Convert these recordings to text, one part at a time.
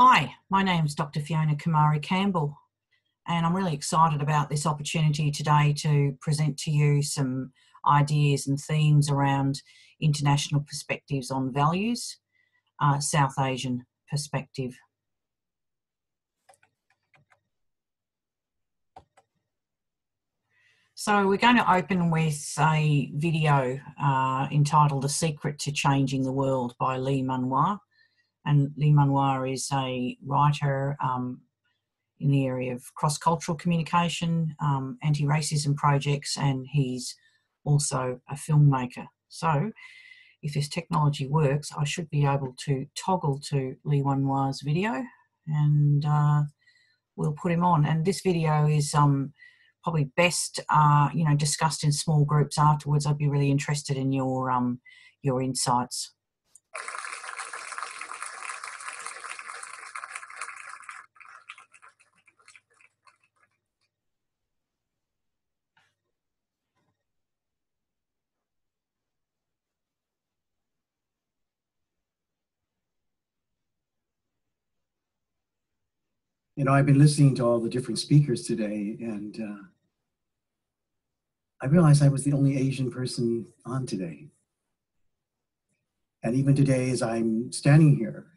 Hi, my name's Dr Fiona Kumari Campbell, and I'm really excited about this opportunity today to present to you some ideas and themes around international perspectives on values, South Asian perspective. So we're going to open with a video entitled "The Secret to Changing the World" by Lee Manoir. And Lee Manoir is a writer in the area of cross-cultural communication, anti-racism projects, and he's also a filmmaker. So if this technology works, I should be able to toggle to Lee Manoir's video, and we'll put him on. And this video is probably best, discussed in small groups afterwards. I'd be really interested in your insights. You know, I've been listening to all the different speakers today, and I realized I was the only Asian person on today. And even today, as I'm standing here,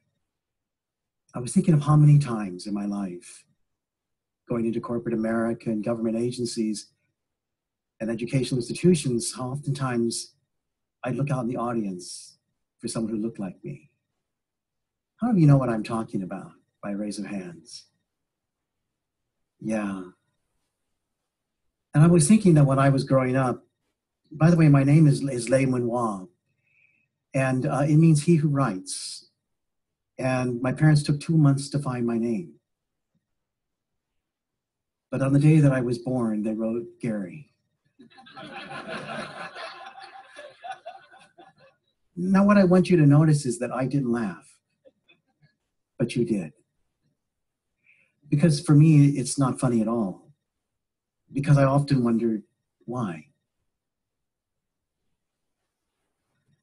I was thinking of how many times in my life, going into corporate America and government agencies and educational institutions, how oftentimes I'd look out in the audience for someone who looked like me. How many of you know what I'm talking about by a raise of hands? Yeah. And I was thinking that when I was growing up, by the way, my name is Lee Manoir, and it means he who writes. And my parents took 2 months to find my name. But on the day that I was born, they wrote Gary. Now, what I want you to notice is that I didn't laugh, but you did. Because for me, it's not funny at all. Because I often wondered why.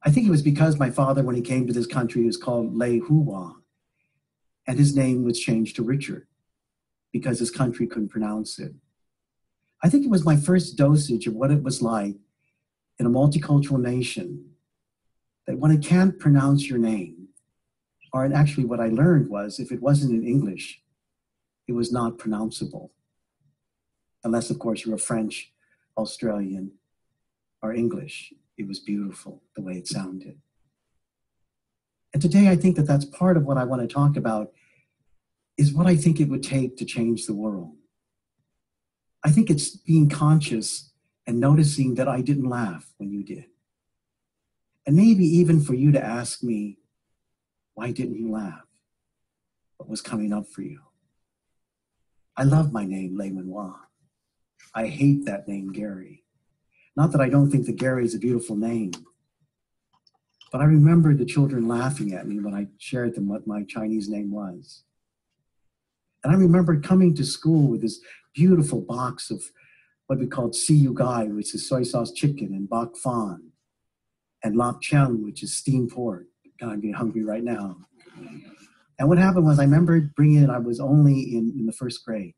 I think it was because my father, when he came to this country, was called Lei Hua, and his name was changed to Richard because his country couldn't pronounce it. I think it was my first dosage of what it was like in a multicultural nation, that when it can't pronounce your name, or actually what I learned was, if it wasn't in English, it was not pronounceable. Unless, of course, you were French, Australian, or English. It was beautiful the way it sounded. And today I think that that's part of what I want to talk about, is what I think it would take to change the world. I think it's being conscious and noticing that I didn't laugh when you did. And maybe even for you to ask me, why didn't you laugh? What was coming up for you? I love my name, Lee Manoir. I hate that name, Gary. Not that I don't think that Gary is a beautiful name, but I remember the children laughing at me when I shared them what my Chinese name was. And I remember coming to school with this beautiful box of what we called siu gai, which is soy sauce chicken, and bak fan, and lap chang, which is steamed pork. God, I'm getting hungry right now. And what happened was I remember bringing it, I was only in the first grade.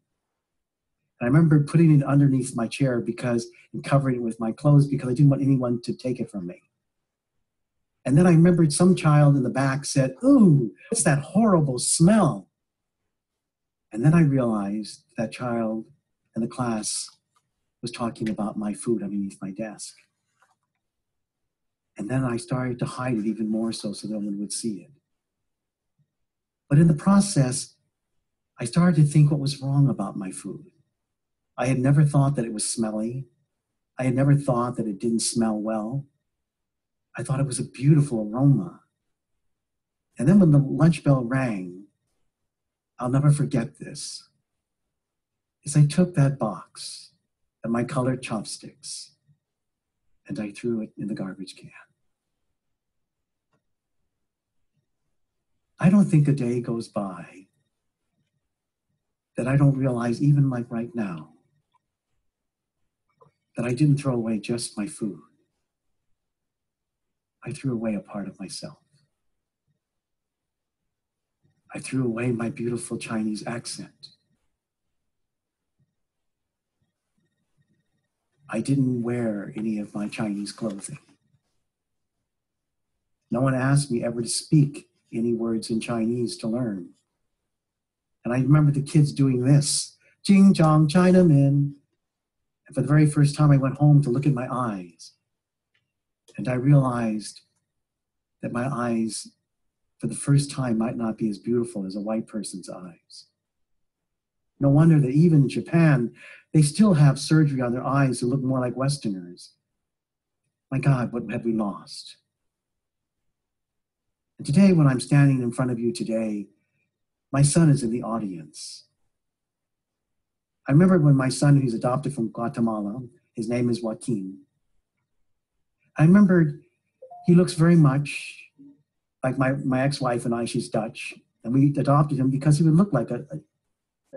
And I remember putting it underneath my chair and covering it with my clothes because I didn't want anyone to take it from me. And then I remembered some child in the back said, "Ooh, what's that horrible smell?" And then I realized that child in the class was talking about my food underneath my desk. And then I started to hide it even more so no one would see it. But in the process, I started to think what was wrong about my food. I had never thought that it was smelly. I had never thought that it didn't smell well. I thought it was a beautiful aroma. And then when the lunch bell rang, I'll never forget this, is I took that box and my colored chopsticks and I threw it in the garbage can. I don't think a day goes by that I don't realize, even like right now, that I didn't throw away just my food. I threw away a part of myself. I threw away my beautiful Chinese accent. I didn't wear any of my Chinese clothing. No one asked me ever to speak any words in Chinese to learn. And I remember the kids doing this, Jing Zhang Chinaman. And for the very first time, I went home to look at my eyes. And I realized that my eyes, for the first time, might not be as beautiful as a white person's eyes. No wonder that even in Japan, they still have surgery on their eyes to look more like Westerners. My God, what have we lost? And today, when I'm standing in front of you today, my son is in the audience. I remember when my son, who's adopted from Guatemala, his name is Joaquin. I remembered he looks very much like my ex-wife and I, she's Dutch, and we adopted him because he would look like a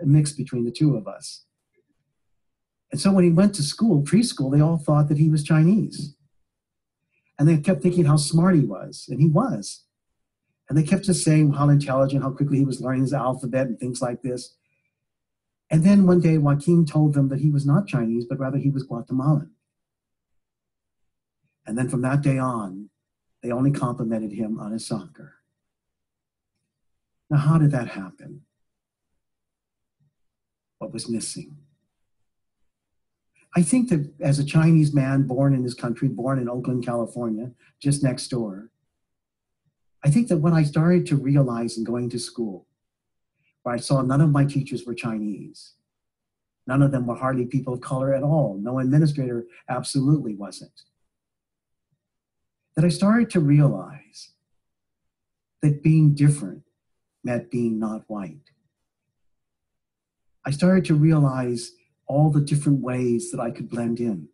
mix between the two of us. And so when he went to school, preschool, they all thought that he was Chinese. And they kept thinking how smart he was, and he was. And they kept just saying how intelligent, how quickly he was learning his alphabet and things like this. And then one day, Joaquin told them that he was not Chinese, but rather he was Guatemalan. And then from that day on, they only complimented him on his soccer. Now, how did that happen? What was missing? I think that as a Chinese man born in this country, born in Oakland, California, just next door, I think that when I started to realize in going to school, where I saw none of my teachers were Chinese, none of them were hardly people of color at all, no administrator absolutely wasn't, that I started to realize that being different meant being not white. I started to realize all the different ways that I could blend in.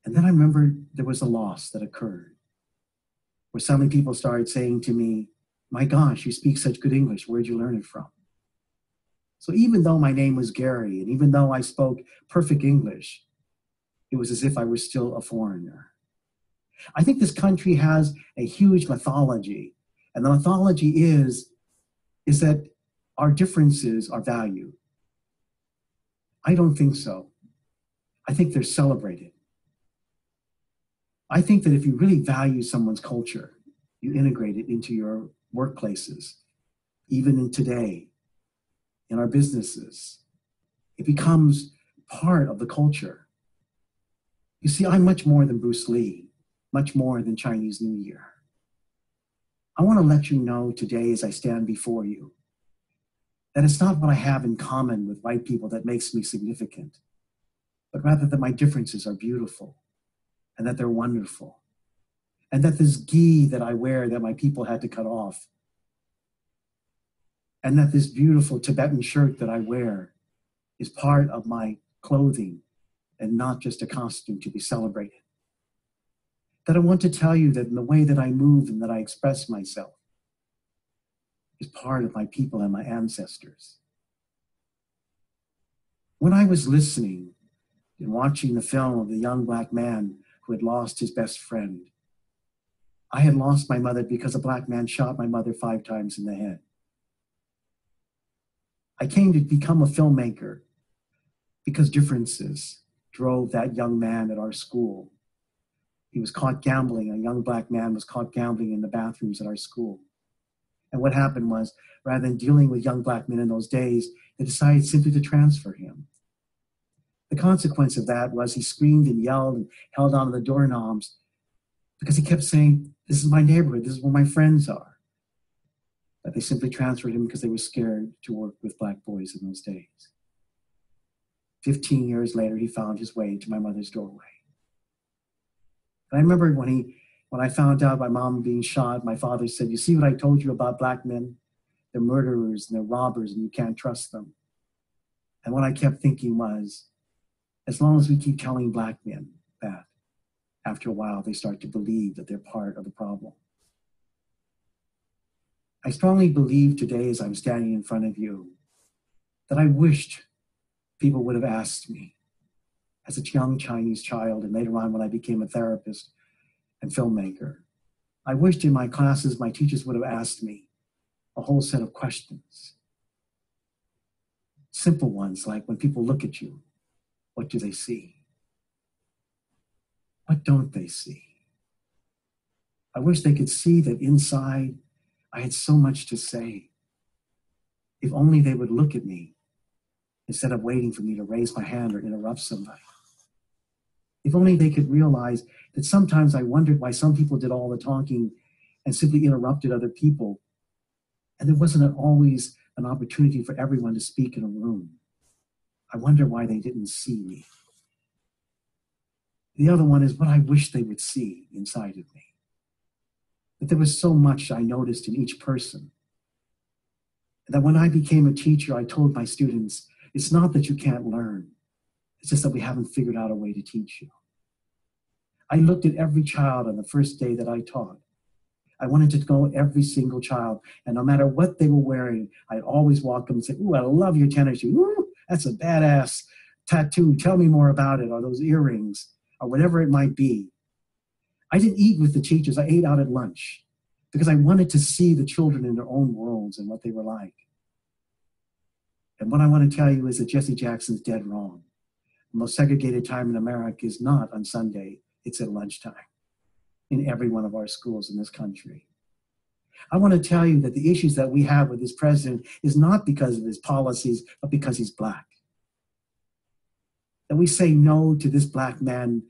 And then I remembered there was a loss that occurred, where suddenly people started saying to me, my gosh, you speak such good English, where'd you learn it from? So even though my name was Gary, and even though I spoke perfect English, it was as if I were still a foreigner. I think this country has a huge mythology, and the mythology is that our differences are valued. I don't think so. I think they're celebrated. I think that if you really value someone's culture, you integrate it into your workplaces, even in today, in our businesses. It becomes part of the culture. You see, I'm much more than Bruce Lee, much more than Chinese New Year. I want to let you know today as I stand before you that it's not what I have in common with white people that makes me significant, but rather that my differences are beautiful and that they're wonderful. And that this gi that I wear that my people had to cut off, and that this beautiful Tibetan shirt that I wear is part of my clothing and not just a costume to be celebrated. That I want to tell you that in the way that I move and that I express myself is part of my people and my ancestors. When I was listening and watching the film of the young black man who had lost his best friend, I had lost my mother because a black man shot my mother 5 times in the head. I came to become a filmmaker because differences drove that young man at our school. He was caught gambling. A young black man was caught gambling in the bathrooms at our school. And what happened was, rather than dealing with young black men in those days, they decided simply to transfer him. The consequence of that was he screamed and yelled and held onto the doorknobs because he kept saying, this is my neighborhood, this is where my friends are. But they simply transferred him because they were scared to work with black boys in those days. 15 years later, he found his way to my mother's doorway. And I remember when I found out my mom being shot, my father said, you see what I told you about black men? They're murderers and they're robbers and you can't trust them. And what I kept thinking was, as long as we keep telling black men that, after a while, they start to believe that they're part of the problem. I strongly believe today, as I'm standing in front of you, that I wished people would have asked me as a young Chinese child, and later on when I became a therapist and filmmaker. I wished in my classes, my teachers would have asked me, a whole set of questions. Simple ones like, when people look at you, what do they see? What don't they see? I wish they could see that inside I had so much to say. If only they would look at me instead of waiting for me to raise my hand or interrupt somebody. If only they could realize that sometimes I wondered why some people did all the talking and simply interrupted other people, and there wasn't always an opportunity for everyone to speak in a room. I wonder why they didn't see me. The other one is what I wish they would see inside of me. That there was so much I noticed in each person. That when I became a teacher, I told my students, it's not that you can't learn. It's just that we haven't figured out a way to teach you. I looked at every child on the first day that I taught. I wanted to know every single child, and no matter what they were wearing, I'd always walk them and say, ooh, I love your tennis shoes. Ooh, that's a badass tattoo. Tell me more about it, or those earrings, or whatever it might be. I didn't eat with the teachers. I ate out at lunch because I wanted to see the children in their own worlds and what they were like. And what I want to tell you is that Jesse Jackson's dead wrong. The most segregated time in America is not on Sunday, it's at lunchtime in every one of our schools in this country. I want to tell you that the issues that we have with this president is not because of his policies, but because he's Black. That we say no to this Black man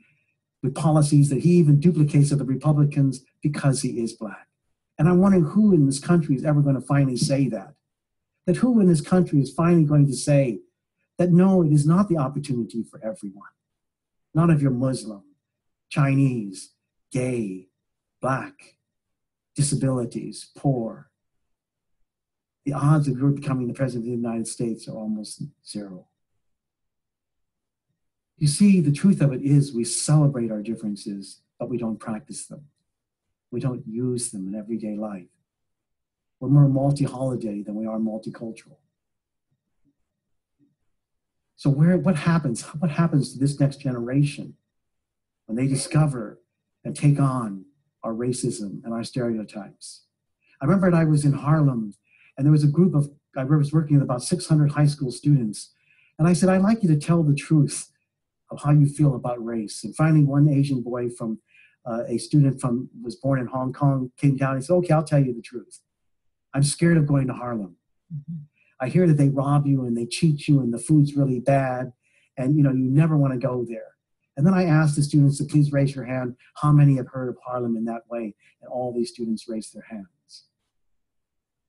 with policies that he even duplicates of the Republicans because he is Black. And I'm wondering who in this country is ever going to finally say that. That who in this country is finally going to say that no, it is not the opportunity for everyone. Not if you're Muslim, Chinese, gay, Black, disabilities, poor. The odds of your becoming the president of the United States are almost zero. You see, the truth of it is we celebrate our differences, but we don't practice them. We don't use them in everyday life. We're more multi-holiday than we are multicultural. So what happens? What happens to this next generation when they discover and take on our racism and our stereotypes? I remember I was in Harlem, and there was a group of, I was working with about 600 high school students, and I said, I'd like you to tell the truth of how you feel about race. And finally, one Asian boy from a student was born in Hong Kong came down and said, okay, I'll tell you the truth. I'm scared of going to Harlem. Mm-hmm. I hear that they rob you and they cheat you and the food's really bad, and you never want to go there. And then I asked the students to please raise your hand how many have heard of Harlem in that way, and all these students raised their hands.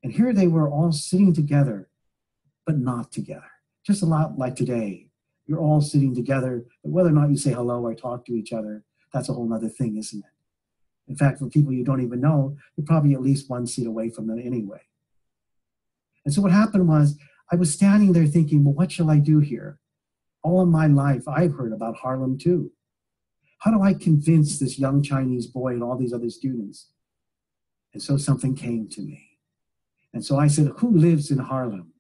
And here they were all sitting together, but not together. Just a lot like today. You're all sitting together, but whether or not you say hello or talk to each other, that's a whole other thing, isn't it? In fact, for people you don't even know, you're probably at least one seat away from them anyway. And so what happened was, I was standing there thinking, well, what shall I do here? All of my life, I've heard about Harlem too. How do I convince this young Chinese boy and all these other students? And so something came to me. And so I said, who lives in Harlem?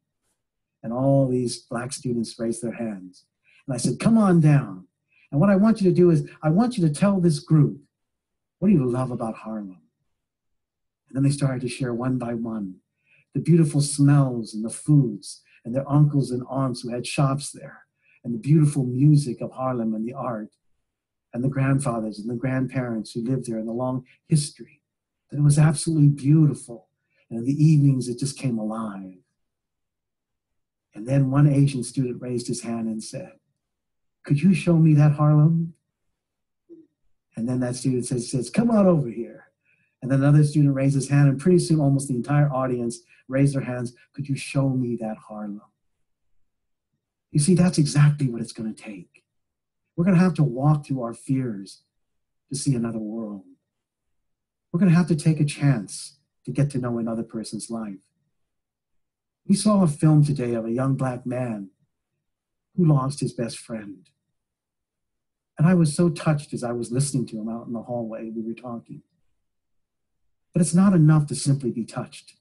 And all these Black students raised their hands. And I said, come on down. And what I want you to do is, I want you to tell this group, what do you love about Harlem? And then they started to share one by one the beautiful smells and the foods and their uncles and aunts who had shops there, and the beautiful music of Harlem and the art, and the grandfathers and the grandparents who lived there, and the long history. And it was absolutely beautiful. And in the evenings, it just came alive. And then one Asian student raised his hand and said, could you show me that Harlem? And then that student says, come on over here. And then another student raised his hand, and pretty soon almost the entire audience raised their hands. Could you show me that Harlem? You see, that's exactly what it's going to take. We're going to have to walk through our fears to see another world. We're going to have to take a chance to get to know another person's life. We saw a film today of a young Black man who lost his best friend. And I was so touched as I was listening to him out in the hallway. We were talking. But it's not enough to simply be touched.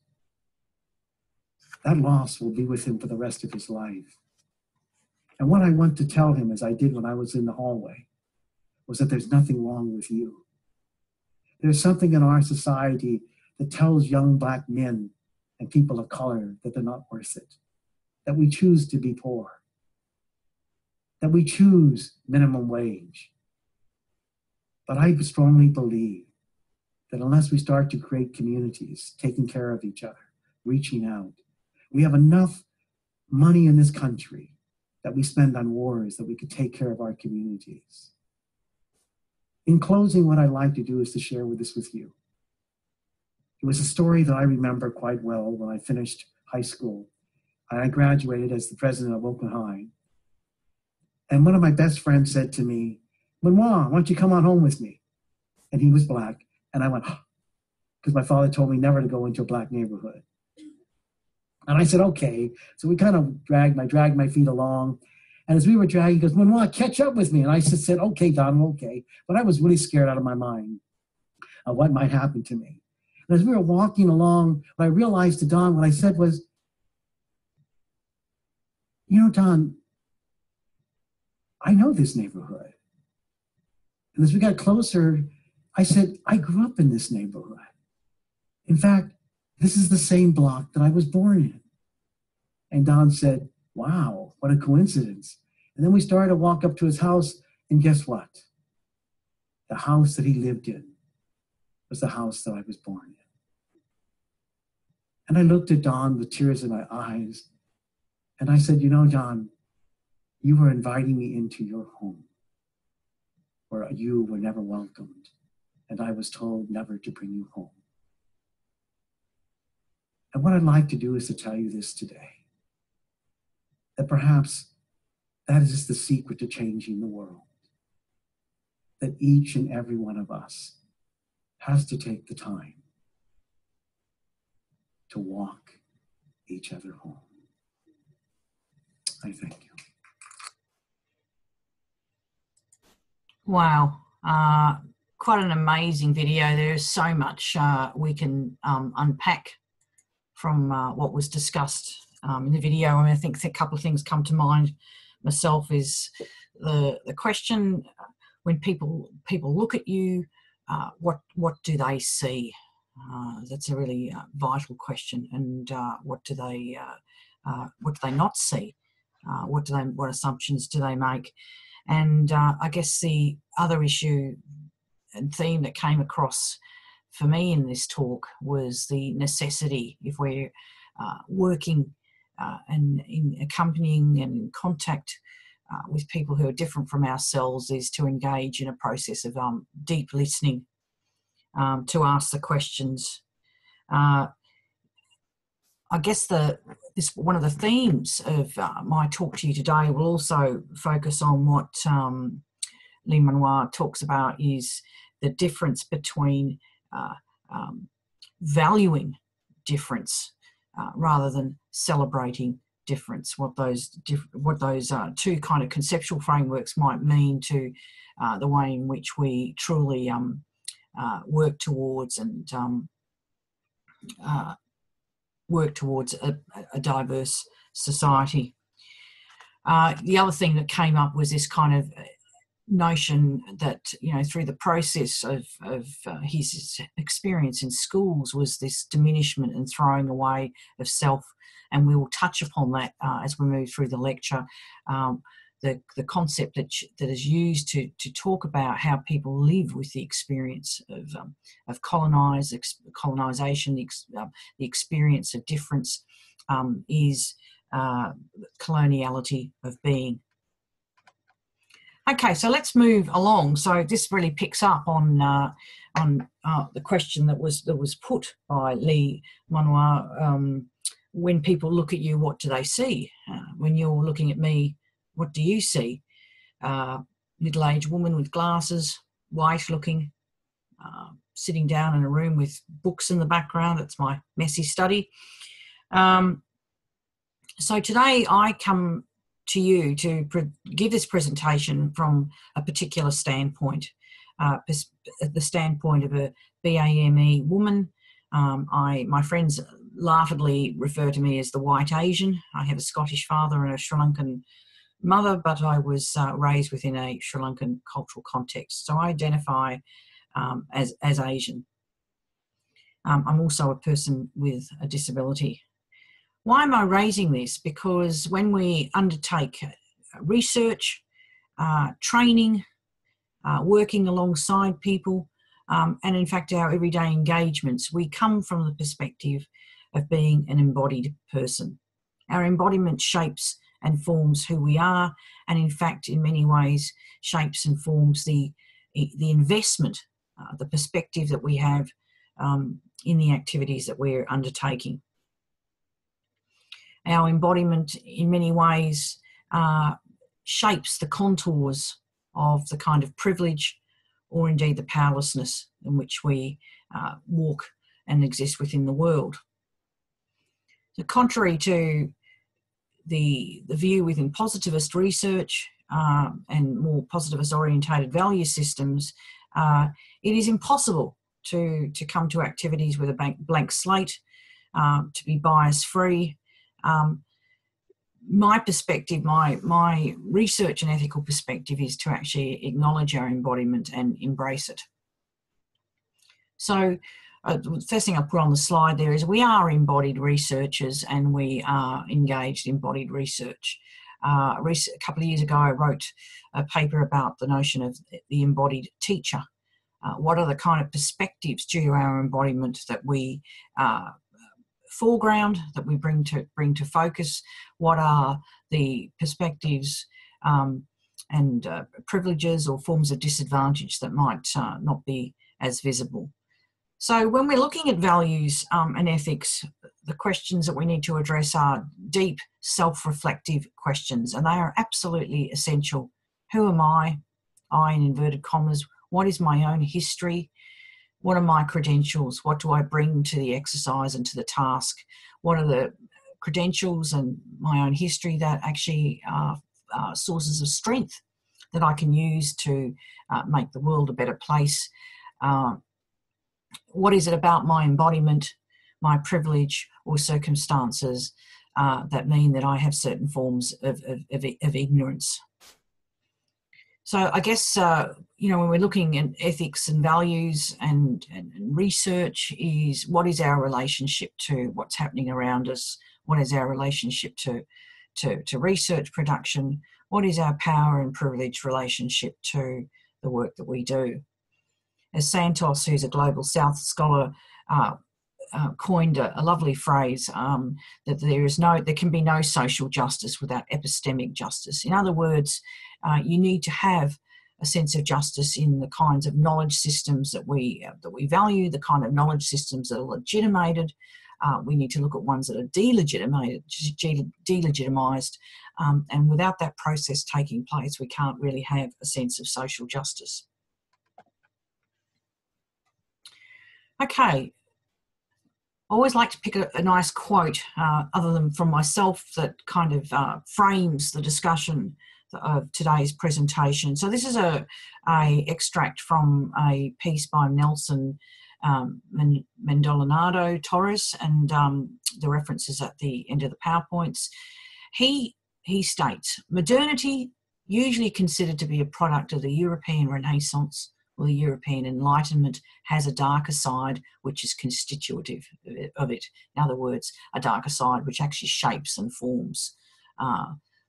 That loss will be with him for the rest of his life. And what I want to tell him, as I did when I was in the hallway, was that there's nothing wrong with you. There's something in our society that tells young Black men and people of color that they're not worth it, that we choose to be poor, that we choose minimum wage. But I strongly believe that unless we start to create communities, taking care of each other, reaching out, we have enough money in this country that we spend on wars that we could take care of our communities. In closing, what I'd like to do is to share this with you. It was a story that I remember quite well when I finished high school. I graduated as the president of Oakland High. And one of my best friends said to me, "Benoit, why don't you come on home with me?" And he was black. And I went, because my father told me never to go into a black neighborhood. And I said, okay. So we kind of dragged my feet along. And as we were dragging, he goes, "Benoit, catch up with me." And I said, okay, Donald, okay. But I was really scared out of my mind of what might happen to me. And as we were walking along, what I realized to Don, what I said was, "You know, Don, I know this neighborhood." And as we got closer, I said, "I grew up in this neighborhood. In fact, this is the same block that I was born in." And Don said, "Wow, what a coincidence." And then we started to walk up to his house, and guess what? The house that he lived in was the house that I was born in. And I looked at Don with tears in my eyes, and I said, "You know, Don, you were inviting me into your home where you were never welcomed, and I was told never to bring you home." And what I'd like to do is to tell you this today, that perhaps that is the secret to changing the world, that each and every one of us has to take the time to walk each other home. I thank you. Wow. Quite an amazing video. There's so much we can unpack from what was discussed in the video. I mean, I think a couple of things come to mind myself is the question, when people look at you, what do they see? That's a really vital question. And what do they not see? What assumptions do they make? And I guess the other issue and theme that came across for me in this talk was the necessity, if we're working and in accompanying and in contact with people who are different from ourselves, is to engage in a process of deep listening, to ask the questions. I guess one of the themes of my talk to you today will also focus on what Lee-Manoir talks about, is the difference between valuing difference rather than celebrating difference. What those two kind of conceptual frameworks might mean to the way in which we truly work towards a diverse society. The other thing that came up was this kind of notion that, you know, through the process of his experience in schools, was this diminishment and throwing away of self. And we will touch upon that as we move through the lecture. The concept that is used to talk about how people live with the experience of colonisation, the experience of difference, is coloniality of being. Okay, so let's move along. So this really picks up on the question that was put by Lee-Manoir. When people look at you, what do they see? When you're looking at me, what do you see? Middle-aged woman with glasses, white looking, sitting down in a room with books in the background. That's my messy study. So today I come to you to give this presentation from a particular standpoint, the standpoint of a BAME woman. My friends laughably refer to me as the white Asian. I have a Scottish father and a Sri Lankan mother, but I was raised within a Sri Lankan cultural context. So I identify as Asian. I'm also a person with a disability. Why am I raising this? Because when we undertake research, training, working alongside people, and in fact our everyday engagements, we come from the perspective of being an embodied person. Our embodiment shapes and forms who we are, and in fact in many ways shapes and forms the investment, the perspective that we have in the activities that we're undertaking. Our embodiment in many ways shapes the contours of the kind of privilege or indeed the powerlessness in which we walk and exist within the world. So contrary to the view within positivist research and more positivist orientated value systems, it is impossible to come to activities with a blank slate, to be bias free. My perspective, my research and ethical perspective is to actually acknowledge our embodiment and embrace it. So the first thing I put on the slide there is we are embodied researchers and we are engaged in embodied research. A couple of years ago I wrote a paper about the notion of the embodied teacher. What are the kind of perspectives due to our embodiment that we foreground, that we bring to focus? What are the perspectives and privileges or forms of disadvantage that might not be as visible? So when we're looking at values and ethics, the questions that we need to address are deep, self-reflective questions, and they are absolutely essential. Who am I? I in inverted commas. What is my own history? What are my credentials? What do I bring to the exercise and to the task? What are the credentials and my own history that actually are sources of strength that I can use to make the world a better place? What is it about my embodiment, my privilege or circumstances that mean that I have certain forms of ignorance? So I guess, when we're looking at ethics and values and research, is what is our relationship to what's happening around us? What is our relationship to research production? What is our power and privilege relationship to the work that we do? As Santos, who's a Global South scholar, coined a lovely phrase, that there can be no social justice without epistemic justice. In other words, you need to have a sense of justice in the kinds of knowledge systems that we value, the kind of knowledge systems that are legitimated. We need to look at ones that are delegitimised, and without that process taking place, we can't really have a sense of social justice. Okay. I always like to pick a nice quote, other than from myself, that kind of frames the discussion of today's presentation. So this is a extract from a piece by Nelson Maldonado Torres, and the reference is at the end of the PowerPoints. He states, modernity, usually considered to be a product of the European Renaissance or the European Enlightenment, has a darker side which is constitutive of it. In other words, a darker side which actually shapes and forms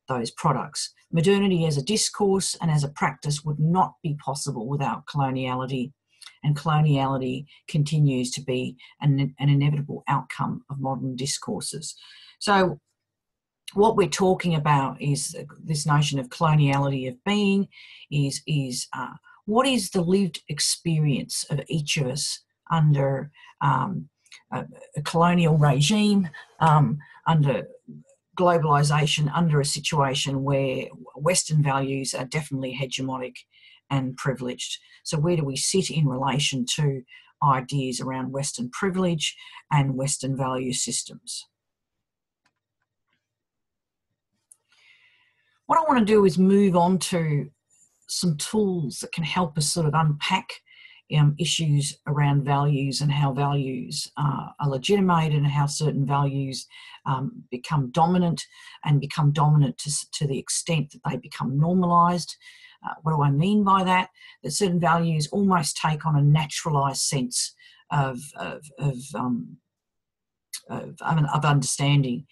those products. Modernity as a discourse and as a practice would not be possible without coloniality, and coloniality continues to be an inevitable outcome of modern discourses. So what we're talking about is this notion of coloniality of being, is what is the lived experience of each of us under a colonial regime, under globalisation, under a situation where Western values are definitely hegemonic and privileged. So where do we sit in relation to ideas around Western privilege and Western value systems? What I want to do is move on to some tools that can help us sort of unpack issues around values and how values are legitimated and how certain values become dominant, and become dominant to the extent that they become normalised. What do I mean by that? That certain values almost take on a naturalised sense understanding.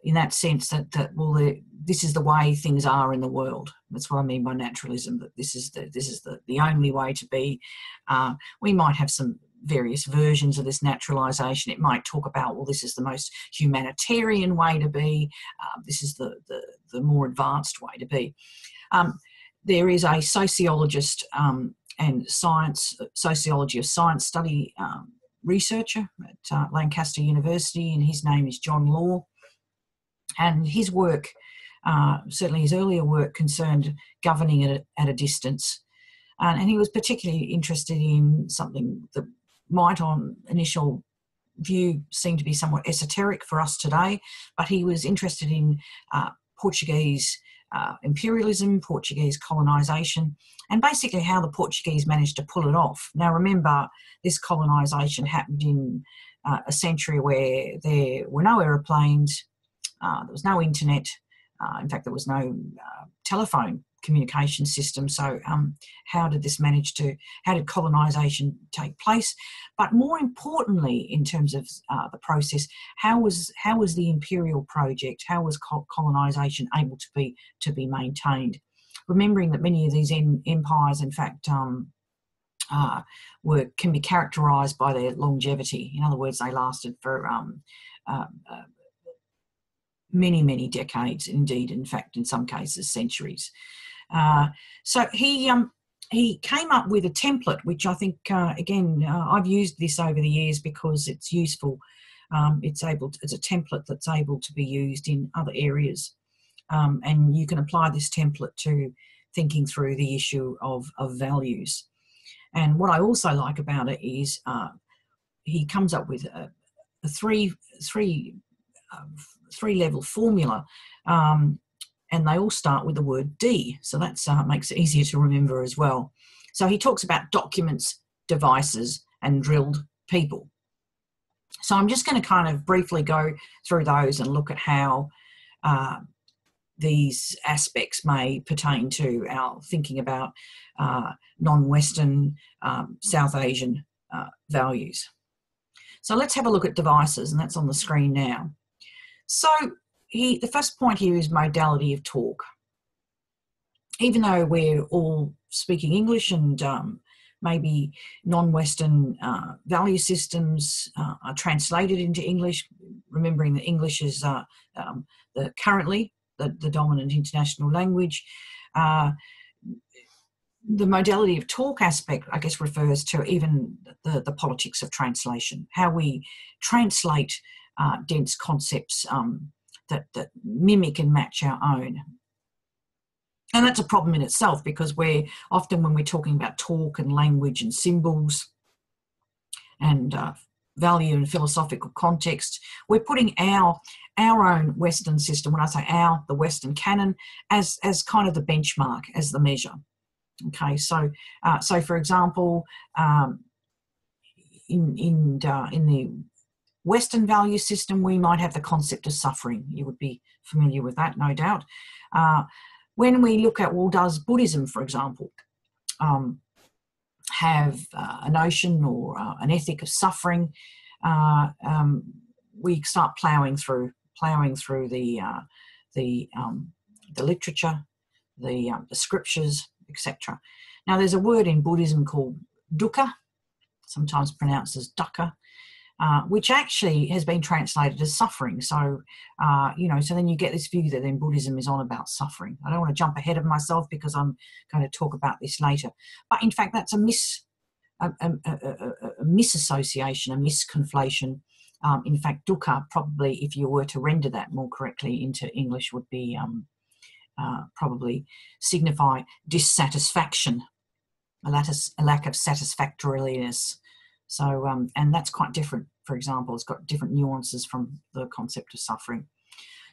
In that sense that well, this is the way things are in the world. That's what I mean by naturalism, that this is the only way to be. We might have some various versions of this naturalisation. It might talk about, well, this is the most humanitarian way to be. This is the more advanced way to be. There is a sociologist and sociology of science study researcher at Lancaster University, and his name is John Law. And his work, certainly his earlier work, concerned governing at a distance. And he was particularly interested in something that might on initial view seem to be somewhat esoteric for us today, but he was interested in Portuguese imperialism, Portuguese colonisation, and basically how the Portuguese managed to pull it off. Now remember, this colonisation happened in a century where there were no aeroplanes, there was no internet, in fact there was no telephone communication system. So how did colonisation take place? But more importantly, in terms of the process, how was the imperial project, how was colonisation able to be maintained? Remembering that many of these empires, in fact, can be characterised by their longevity. In other words, they lasted for many, many decades, indeed, in fact, in some cases, centuries. So he came up with a template, which I think, again, I've used this over the years because it's useful. It's a template that's able to be used in other areas. And you can apply this template to thinking through the issue of values. And what I also like about it is he comes up with a three-level formula, and they all start with the word D. So that makes it easier to remember as well. So he talks about documents, devices, and drilled people. So I'm just going to kind of briefly go through those and look at how these aspects may pertain to our thinking about non-Western, South Asian values. So let's have a look at devices, and that's on the screen now. So the first point here is modality of talk. Even though we're all speaking English and maybe non-Western value systems are translated into English, remembering that English is currently the dominant international language, the modality of talk aspect, I guess, refers to even the politics of translation, how we translate dense concepts that mimic and match our own. And that's a problem in itself, because when we're talking about talk and language and symbols and value and philosophical context, we're putting our own Western system, when I say the Western canon, as kind of the benchmark, as the measure. Okay, so for example, in the Western value system, we might have the concept of suffering. You would be familiar with that, no doubt. When we look at, well, does Buddhism, for example, have a notion or an ethic of suffering? We start ploughing through the literature, the scriptures, etc. Now, there's a word in Buddhism called dukkha, sometimes pronounced as dukkha, which actually has been translated as suffering. So, so then you get this view that then Buddhism is on about suffering. I don't want to jump ahead of myself because I'm going to talk about this later. But in fact, that's a misassociation, a misconflation. In fact, dukkha, probably, if you were to render that more correctly into English, would be probably signify dissatisfaction, a lack of satisfactoriness. So, and that's quite different. For example, it's got different nuances from the concept of suffering.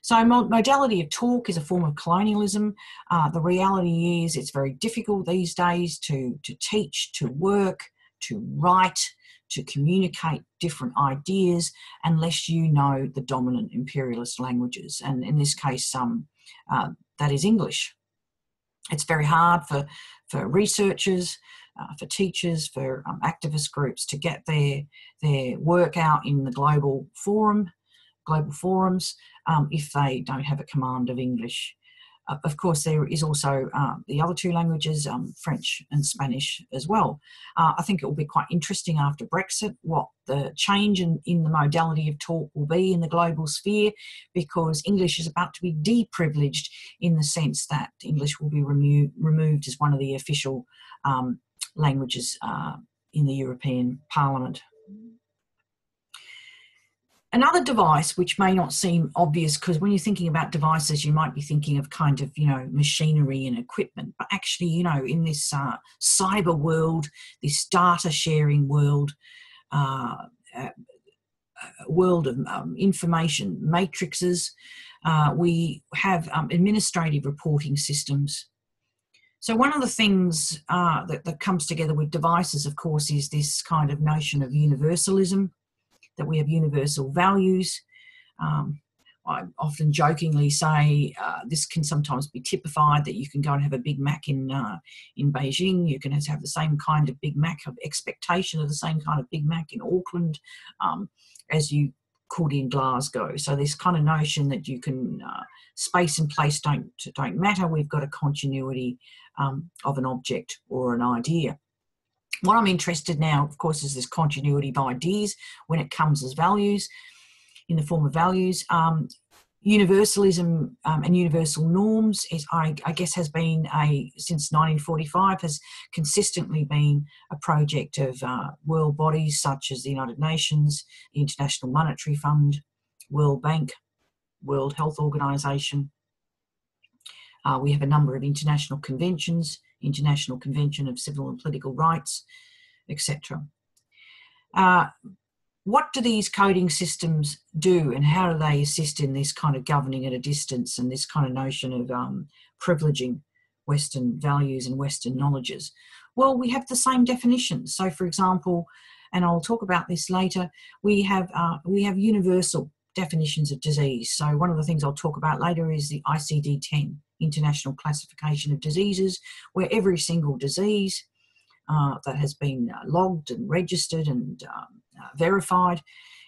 So modality of talk is a form of colonialism. The reality is it's very difficult these days to teach, to work, to write, to communicate different ideas unless you know the dominant imperialist languages. And in this case, that is English. It's very hard for researchers, for teachers, for activist groups to get their work out in the global forums, if they don't have a command of English. Of course, there is also the other two languages, French and Spanish as well. I think it will be quite interesting after Brexit what the change in the modality of talk will be in the global sphere, because English is about to be deprivileged in the sense that English will be removed as one of the official languages in the European Parliament. Another device which may not seem obvious, because when you're thinking about devices, you might be thinking of kind of, machinery and equipment. But actually, in this cyber world, this data sharing world, world of information matrices, we have administrative reporting systems. So one of the things that comes together with devices, of course, is this kind of notion of universalism, that we have universal values. I often jokingly say this can sometimes be typified, that you can go and have a Big Mac in Beijing, you can have the same kind of Big Mac, of expectation of the same kind of Big Mac in Auckland as you could in Glasgow. So this kind of notion that you can, space and place don't matter, we've got a continuity of an object or an idea. What I'm interested now, of course, is this continuity of ideas when it comes as values, in the form of values. Universalism and universal norms is, I guess, has been since 1945, has consistently been a project of world bodies such as the United Nations, the International Monetary Fund, World Bank, World Health Organization. We have a number of international conventions, International Convention of Civil and Political Rights, etc. What do these coding systems do, and how do they assist in this kind of governing at a distance and this kind of notion of privileging Western values and Western knowledges? Well, we have the same definitions. So, for example, and I'll talk about this later, we have universal definitions of disease. So one of the things I'll talk about later is the ICD-10, International Classification of Diseases, where every single disease that has been logged and registered and verified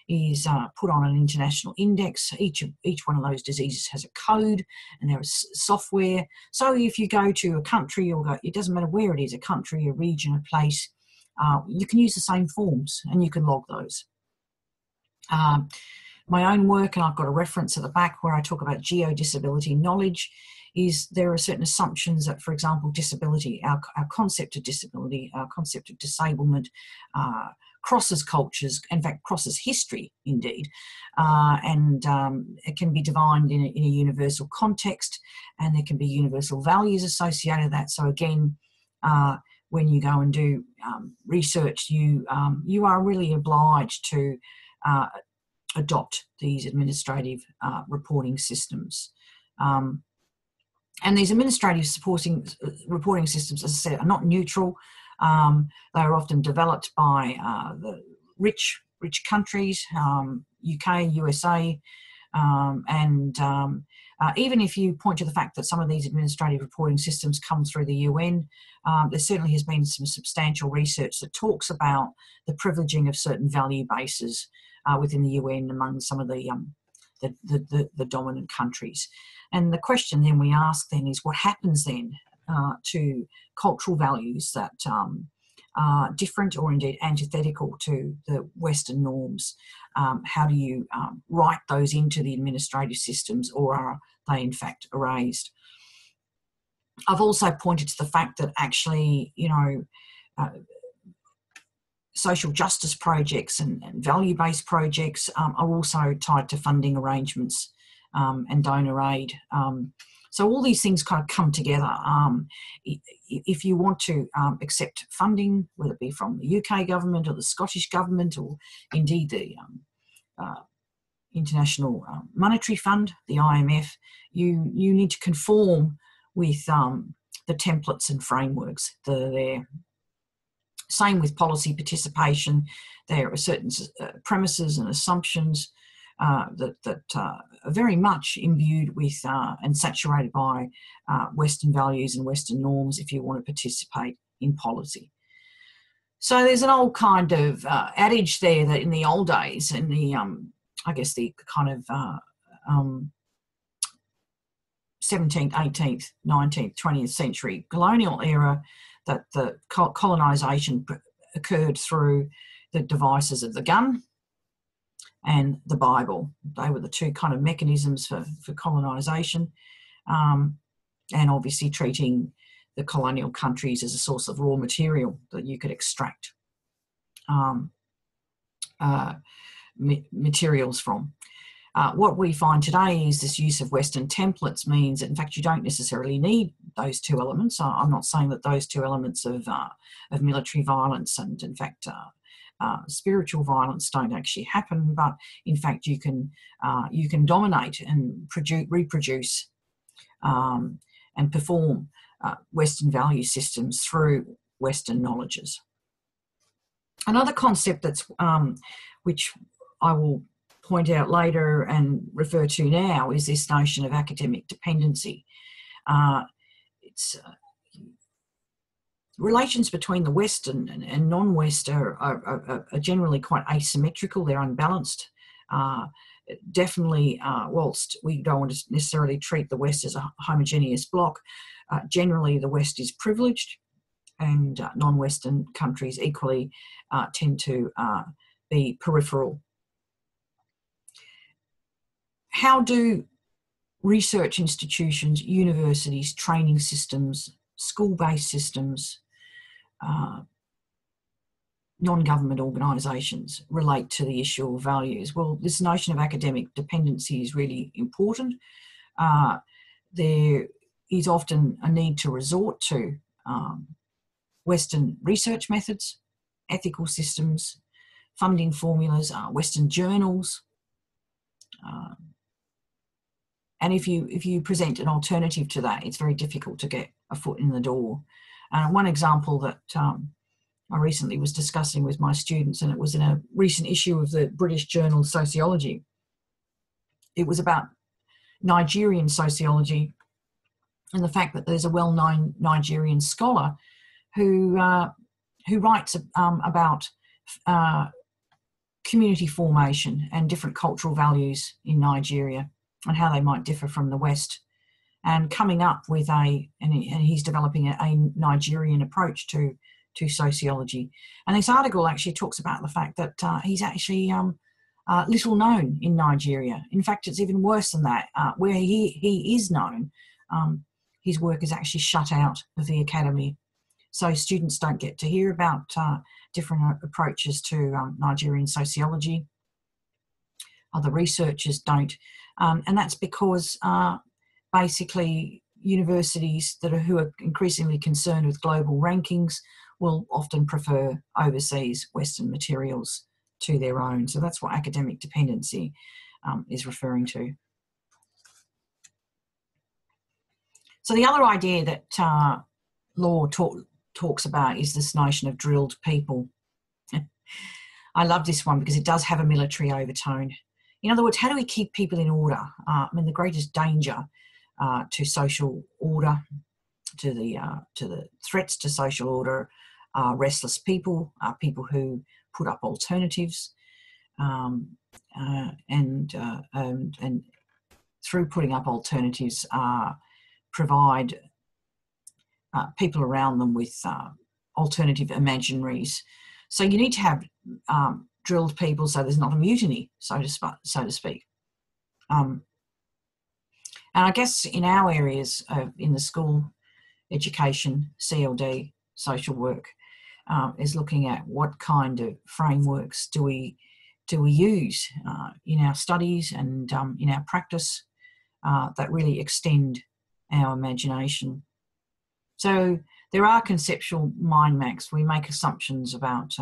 is put on an international index. Each one of those diseases has a code, and there is software. So if you go to a country, it doesn't matter where it is, a country, a region, a place, you can use the same forms and you can log those. My own work, and I've got a reference at the back where I talk about geodisability knowledge, is there are certain assumptions that, for example, disability, our concept of disability, our concept of disablement, crosses cultures, in fact crosses history indeed, and it can be defined in a universal context, and there can be universal values associated with that. So again, when you go and do research, you are really obliged to adopt these administrative reporting systems. And these administrative reporting systems, as I said, are not neutral. They are often developed by the rich countries, UK, USA, and even if you point to the fact that some of these administrative reporting systems come through the UN, there certainly has been some substantial research that talks about the privileging of certain value bases within the UN among some of the dominant countries. And the question then we ask then is, what happens then to cultural values that are different or indeed antithetical to the Western norms? How do you write those into the administrative systems, or are they in fact erased? I've also pointed to the fact that actually, social justice projects and value-based projects are also tied to funding arrangements and donor aid. So all these things kind of come together. If you want to accept funding, whether it be from the UK government or the Scottish government or indeed the International Monetary Fund, the IMF, you need to conform with the templates and frameworks that are there. Same with policy participation. There are certain premises and assumptions that are very much imbued with and saturated by Western values and Western norms if you want to participate in policy. So there's an old kind of adage there that in the old days, in the, I guess the kind of 17th, 18th, 19th, 20th century colonial era, that the colonisation occurred through the devices of the gun and the Bible. They were the two kind of mechanisms for colonisation, and obviously treating the colonial countries as a source of raw material that you could extract materials from. What we find today is this use of Western templates means that, in fact, you don't necessarily need those two elements. I'm not saying that those two elements of military violence and, in fact, spiritual violence don't actually happen, but in fact, you can dominate and reproduce and perform Western value systems through Western knowledges. Another concept that's which I will point out later and refer to now is this notion of academic dependency. Relations between the West and non-West are generally quite asymmetrical. They're unbalanced. Definitely, whilst we don't want to necessarily treat the West as a homogeneous bloc, generally the West is privileged, and non-Western countries equally tend to be peripheral. How do research institutions, universities, training systems, school-based systems, non-government organisations relate to the issue of values? Well, this notion of academic dependency is really important. There is often a need to resort to Western research methods, ethical systems, funding formulas, Western journals. And if you present an alternative to that, it's very difficult to get a foot in the door. One example that I recently was discussing with my students, and it was in a recent issue of the British journal Sociology. It was about Nigerian sociology and the fact that there's a well-known Nigerian scholar who writes about community formation and different cultural values in Nigeria and how they might differ from the West, and coming up with and he's developing a Nigerian approach to sociology. And this article actually talks about the fact that he's actually little known in Nigeria. In fact, it's even worse than that. Where he is known, his work is actually shut out of the academy. So students don't get to hear about different approaches to Nigerian sociology. Other researchers don't. And that's because basically universities who are increasingly concerned with global rankings will often prefer overseas Western materials to their own. So that's what academic dependency is referring to. So the other idea that law talks about is this notion of drilled people. I love this one because it does have a military overtone. In other words, how do we keep people in order? I mean, the greatest danger to social order, to the threats to social order, are restless people, people who put up alternatives, and through putting up alternatives, provide people around them with alternative imaginaries. So you need to have drilled people so there's not a mutiny, so to speak. And I guess in our areas, in the school education, CLD, social work, is looking at what kind of frameworks do we use in our studies and in our practice that really extend our imagination. So there are conceptual mind maps. We make assumptions about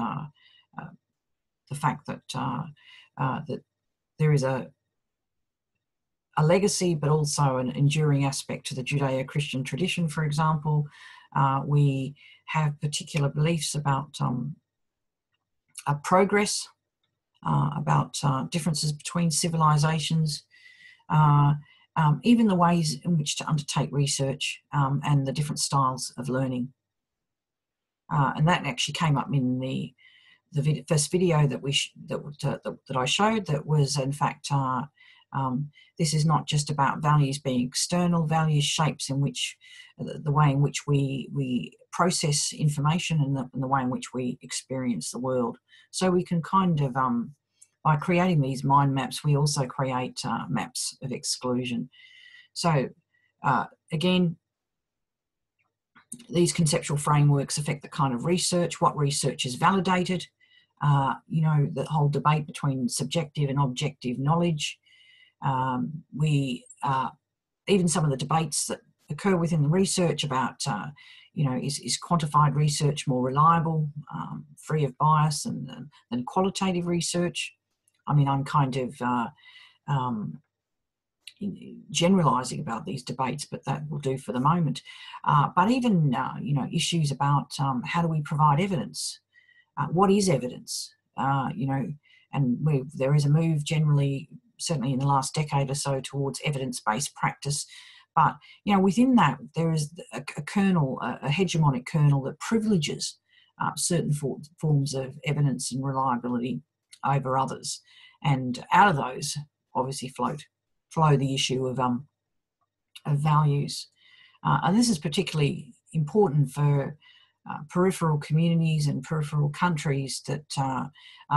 the fact that that there is a legacy, but also an enduring aspect to the Judeo-Christian tradition, for example. We have particular beliefs about progress, about differences between civilizations, even the ways in which to undertake research and the different styles of learning. And that actually came up in the first video that I showed. That was, in fact, this is not just about values being external. Values shapes in which the way in which we process information and the way in which we experience the world. So we can kind of, by creating these mind maps, we also create maps of exclusion. So again, these conceptual frameworks affect the kind of research, what research is validated, you know, the whole debate between subjective and objective knowledge. Even some of the debates that occur within the research about, you know, is quantified research more reliable, free of bias than qualitative research? I mean, I'm kind of generalising about these debates, but that will do for the moment. But even, you know, issues about how do we provide evidence? What is evidence? You know, and there is a move generally, certainly in the last decade or so, towards evidence-based practice. But, you know, within that, there is a kernel, a hegemonic kernel that privileges certain forms of evidence and reliability over others. And out of those, obviously, flow the issue of values. And this is particularly important for peripheral communities and peripheral countries, that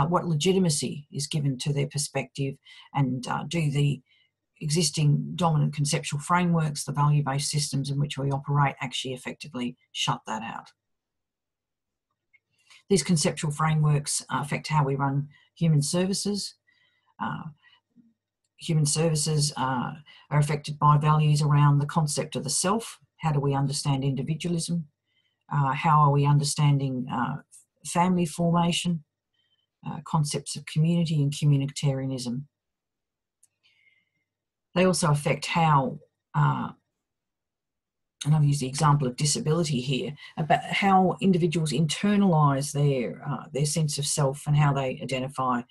what legitimacy is given to their perspective, and do the existing dominant conceptual frameworks, the value-based systems in which we operate, actually effectively shut that out. These conceptual frameworks affect how we run human services. Human services are affected by values around the concept of the self. How do we understand individualism? How are we understanding family formation, concepts of community and communitarianism? They also affect how, and I've used the example of disability here, about how individuals internalise their sense of self and how they identify.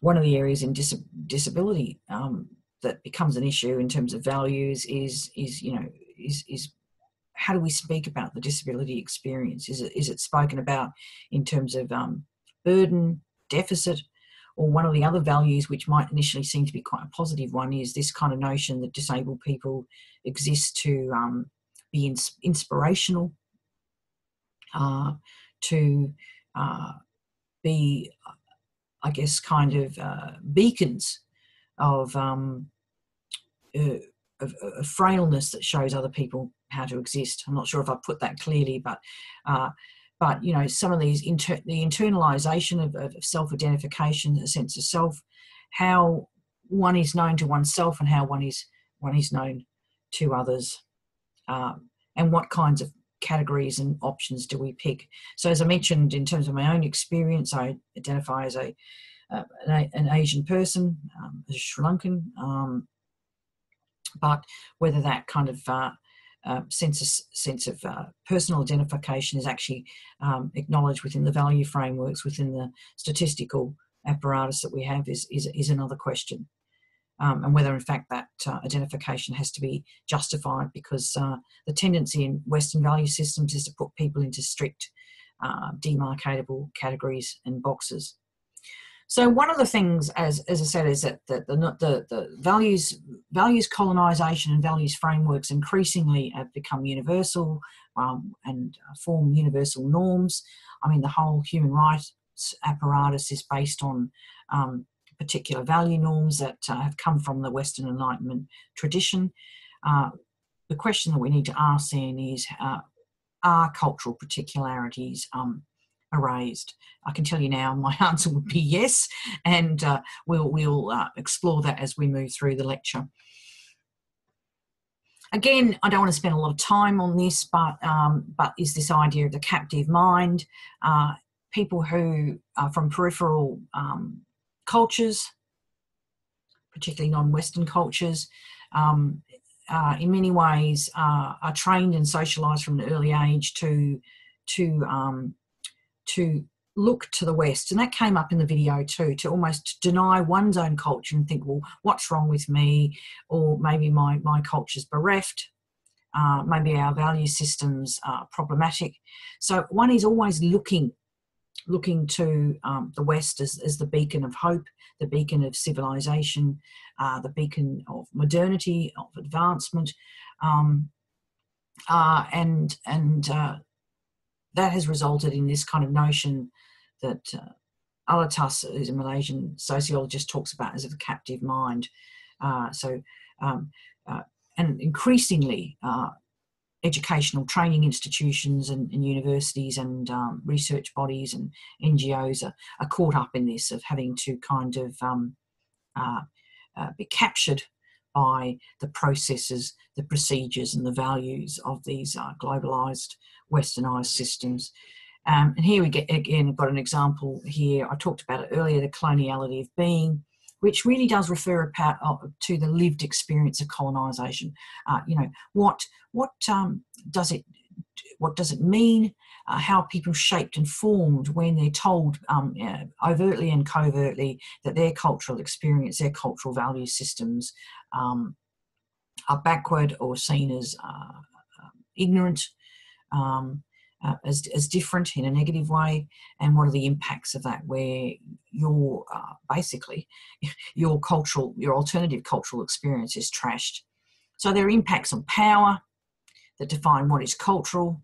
One of the areas in disability that becomes an issue in terms of values is how do we speak about the disability experience? Is it spoken about in terms of burden, deficit, or one of the other values which might initially seem to be quite a positive one is this kind of notion that disabled people exist to be inspirational, to be, I guess, kind of beacons of frailness that shows other people how to exist. I'm not sure if I put that clearly, but you know, some of these the internalisation of self-identification, a sense of self, how one is known to oneself and how one is known to others, and what kinds of categories and options do we pick. So, as I mentioned, in terms of my own experience, I identify as an Asian person, as a Sri Lankan, but whether that kind of sense of personal identification is actually acknowledged within the value frameworks, within the statistical apparatus that we have, is another question. And whether in fact that identification has to be justified, because the tendency in Western value systems is to put people into strict demarcatable categories and boxes. So one of the things, as I said, is that the values colonisation and values frameworks increasingly have become universal and form universal norms. I mean, the whole human rights apparatus is based on particular value norms that have come from the Western Enlightenment tradition. The question that we need to ask then is, are cultural particularities erased? I can tell you now my answer would be yes, and we'll explore that as we move through the lecture. Again, I don't want to spend a lot of time on this, but is this idea of the captive mind. People who are from peripheral cultures, particularly non-Western cultures, in many ways are trained and socialised from an early age to look to the West, and that came up in the video too, to almost deny one's own culture and think, well, what's wrong with me, or maybe my culture's bereft. maybe our value systems are problematic. So one is always looking to the West as the beacon of hope, the beacon of civilization, the beacon of modernity, of advancement, and that has resulted in this kind of notion that Alatas, who's a Malaysian sociologist, talks about as a captive mind. And increasingly, educational training institutions and universities and research bodies and NGOs are caught up in this, of having to kind of be captured by the processes, the procedures and the values of these globalised, westernised systems. And here we get, again, I've got an example here. I talked about it earlier, the coloniality of being, which really does refer to the lived experience of colonisation. What does it mean? How people shaped and formed when they're told overtly and covertly that their cultural experience, their cultural value systems are backward or seen as ignorant, as different in a negative way, and what are the impacts of that, where your basically your alternative cultural experience is trashed. So there are impacts on power that define what is cultural,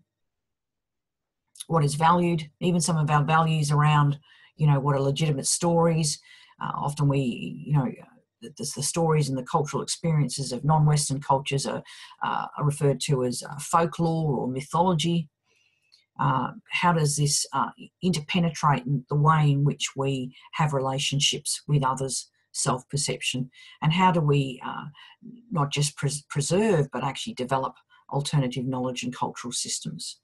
what is valued, even some of our values around, what are legitimate stories. Often the stories and the cultural experiences of non-Western cultures are referred to as folklore or mythology. How does this interpenetrate in the way in which we have relationships with others, self-perception, and how do we not just preserve but actually develop alternative knowledge and cultural systems?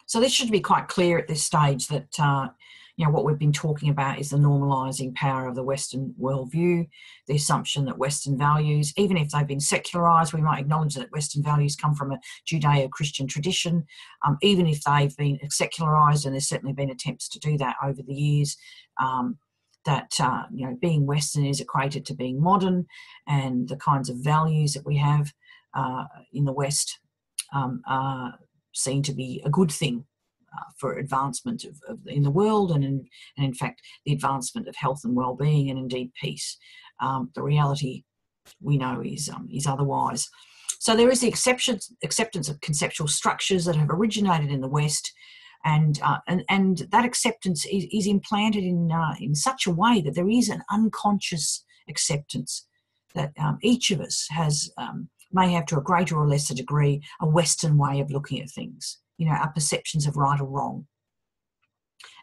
So this should be quite clear at this stage that what we've been talking about is the normalising power of the Western worldview, the assumption that Western values, even if they've been secularised, we might acknowledge that Western values come from a Judeo-Christian tradition, even if they've been secularised, and there's certainly been attempts to do that over the years, being Western is equated to being modern, and the kinds of values that we have in the West are seen to be a good thing for advancement in the world, and in fact the advancement of health and well-being, and indeed peace. The reality, we know, is otherwise. So there is the acceptance of conceptual structures that have originated in the West, and that acceptance is implanted in such a way that there is an unconscious acceptance that each of us may have, to a greater or lesser degree, a Western way of looking at things. Our perceptions of right or wrong,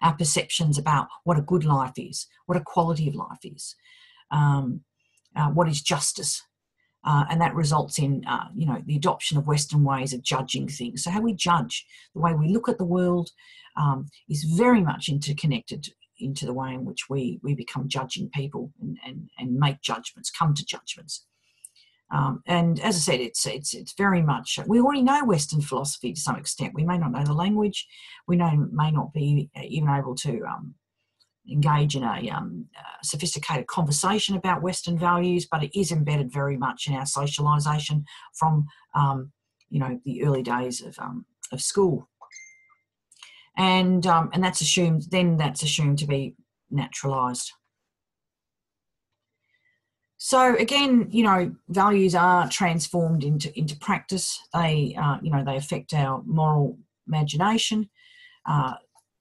our perceptions about what a good life is, what a quality of life is, what is justice. And that results in, the adoption of Western ways of judging things. So how we judge, the way we look at the world, is very much interconnected into the way in which we become judging people and make judgments, come to judgments. And as I said, it's very much, we already know Western philosophy to some extent. We may not know the language, we may not be even able to engage in a sophisticated conversation about Western values, but it is embedded very much in our socialisation from the early days of school, and that's assumed to be naturalised. So again, values are transformed into practice. They affect our moral imagination,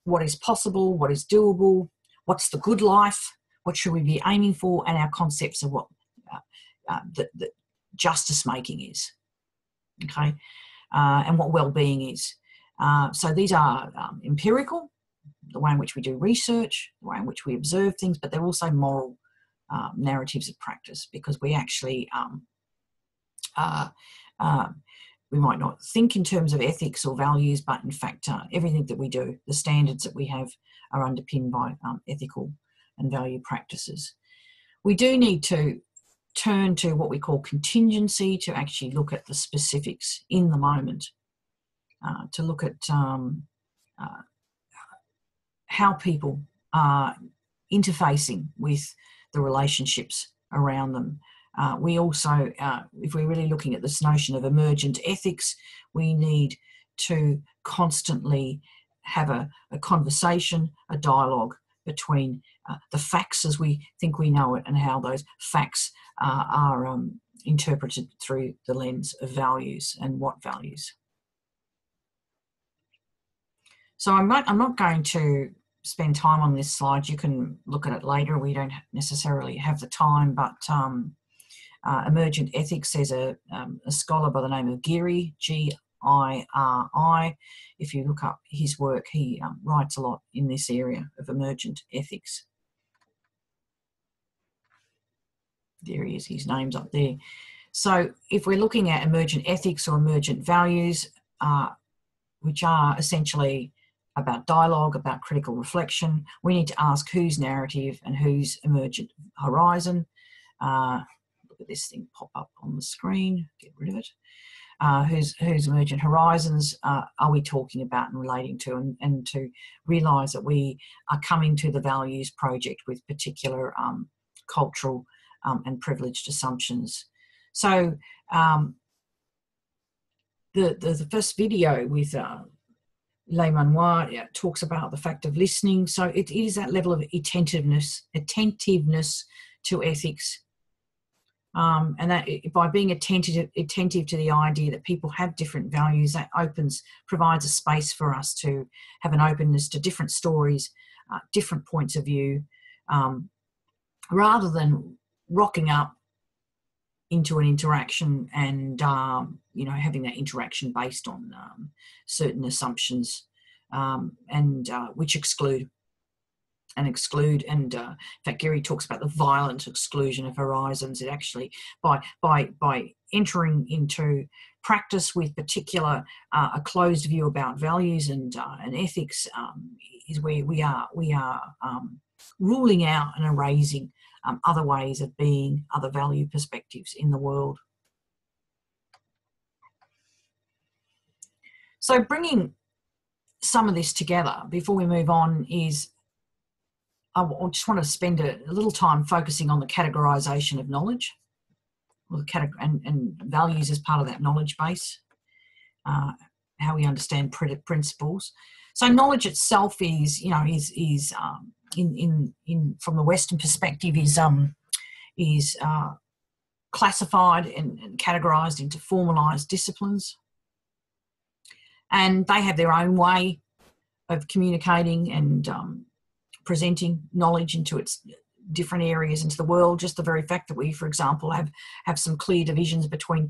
what is possible, what is doable, what's the good life, what should we be aiming for, and our concepts of what the justice making is, okay, and what well-being is. So these are empirical, the way in which we do research, the way in which we observe things, but they're also moral narratives of practice, because we actually we might not think in terms of ethics or values, but in fact everything that we do, the standards that we have, are underpinned by ethical and value practices. We do need to turn to what we call contingency, to actually look at the specifics in the moment, to look at how people are interfacing with the relationships around them, We also, if we're really looking at this notion of emergent ethics, we need to constantly have a conversation, a dialogue between the facts as we think we know it and how those facts are interpreted through the lens of values and what values. So I'm not going to spend time on this slide. You can look at it later. We don't necessarily have the time, but emergent ethics, there's a scholar by the name of Giri, G-I-R-I. If you look up his work, he writes a lot in this area of emergent ethics. There he is, his name's up there. So if we're looking at emergent ethics or emergent values, which are essentially about dialogue, about critical reflection, we need to ask whose narrative and whose emergent horizon. Look at this thing pop up on the screen, get rid of it. Whose emergent horizons are we talking about and relating to, and to realise that we are coming to the values project with particular cultural and privileged assumptions. So the first video with Le Manoir talks about the fact of listening. So it is that level of attentiveness to ethics. And that by being attentive to the idea that people have different values, that provides a space for us to have an openness to different stories, different points of view, rather than rocking up into an interaction and having that interaction based on certain assumptions which exclude. And in fact, Gary talks about the violent exclusion of horizons. It actually, by entering into practice with particular a closed view about values and ethics, is where we are ruling out and erasing other ways of being, other value perspectives in the world. So bringing some of this together before we move on is, I just want to spend a little time focusing on the categorisation of knowledge, or and values as part of that knowledge base, how we understand principles. So knowledge itself is, from the Western perspective, is classified and categorised into formalised disciplines, and they have their own way of communicating and presenting knowledge into its different areas into the world. Just the very fact that we, for example, have some clear divisions between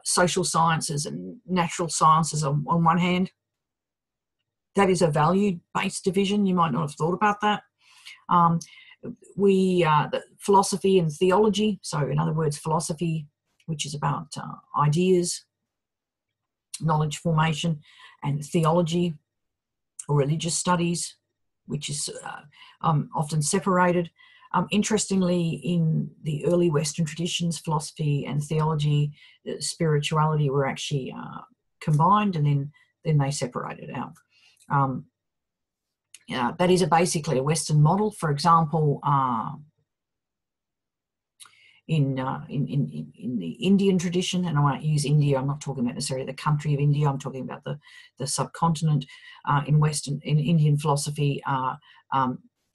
social sciences and natural sciences on one hand. That is a value-based division. You might not have thought about that. The philosophy and theology, so in other words, philosophy, which is about ideas, knowledge formation, and theology or religious studies, which is often separated. Interestingly, in the early Western traditions, philosophy and theology, spirituality were actually combined, and then they separated out. That is basically a Western model. For example, in the Indian tradition, and I won't use India, I'm not talking about necessarily the country of India, I'm talking about the subcontinent. In Indian philosophy,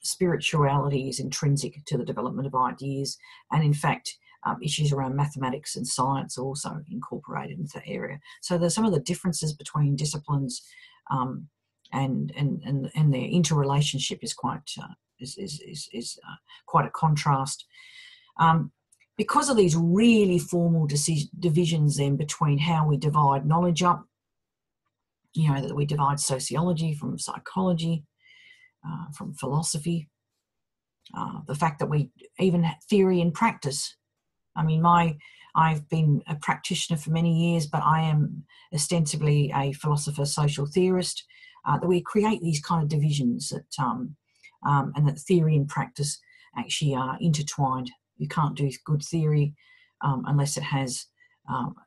spirituality is intrinsic to the development of ideas, and in fact issues around mathematics and science are also incorporated into that area. So there's some of the differences between disciplines, and their interrelationship is quite quite a contrast. Because of these really formal divisions then between how we divide knowledge up, that we divide sociology from psychology, from philosophy, the fact that we even theory and practice. I mean, I've been a practitioner for many years, but I am ostensibly a philosopher, social theorist, that we create these kind of divisions that, and that theory and practice actually are intertwined. You can't do good theory unless it has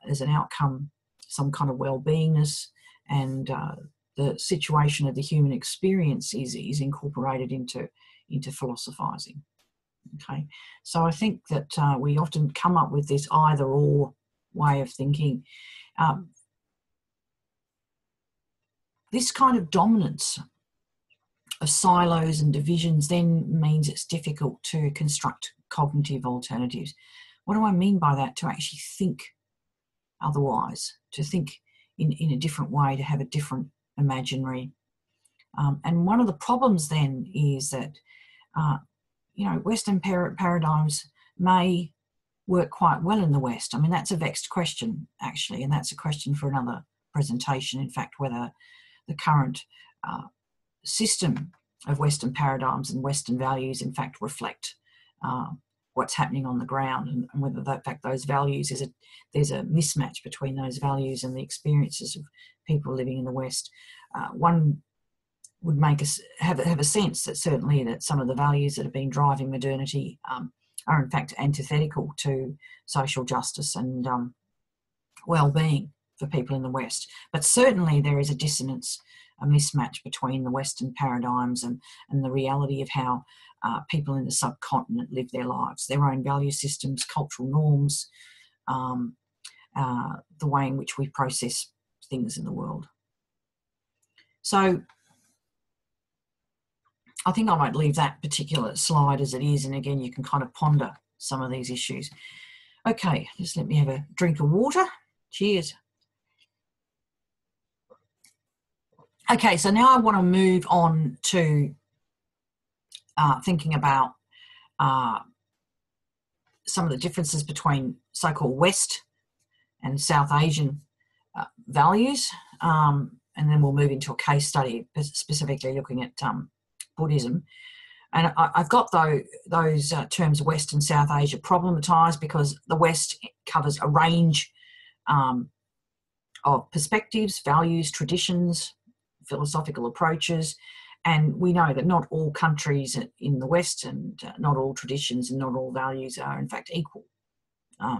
as an outcome some kind of well-beingness, and the situation of the human experience is incorporated into philosophizing. Okay, so I think that we often come up with this either-or way of thinking. This kind of dominance of silos and divisions then means it's difficult to construct cognitive alternatives. What do I mean by that? To actually think otherwise, to think in a different way, to have a different imaginary. And one of the problems then is that, you know, Western paradigms may work quite well in the West. I mean, that's a vexed question, actually, and that's a question for another presentation, in fact, whether the current system of Western paradigms and Western values, in fact, reflect what's happening on the ground, and whether, in fact, those values, there's a mismatch between those values and the experiences of people living in the West. One would make us have a sense that certainly that some of the values that have been driving modernity are in fact antithetical to social justice and well-being for people in the West. But certainly there is a dissonance, a mismatch between the Western paradigms and the reality of how people in the subcontinent live their lives, their own value systems, cultural norms, the way in which we process things in the world. So I think I might leave that particular slide as it is, and again, you can kind of ponder some of these issues. Okay, just let me have a drink of water. Cheers. Okay, so now I want to move on to thinking about some of the differences between so-called West and South Asian values, and then we'll move into a case study specifically looking at Buddhism. And I've got those terms West and South Asia problematized because the West covers a range of perspectives, values, traditions, philosophical approaches, and we know that not all countries in the West and not all traditions and not all values are in fact equal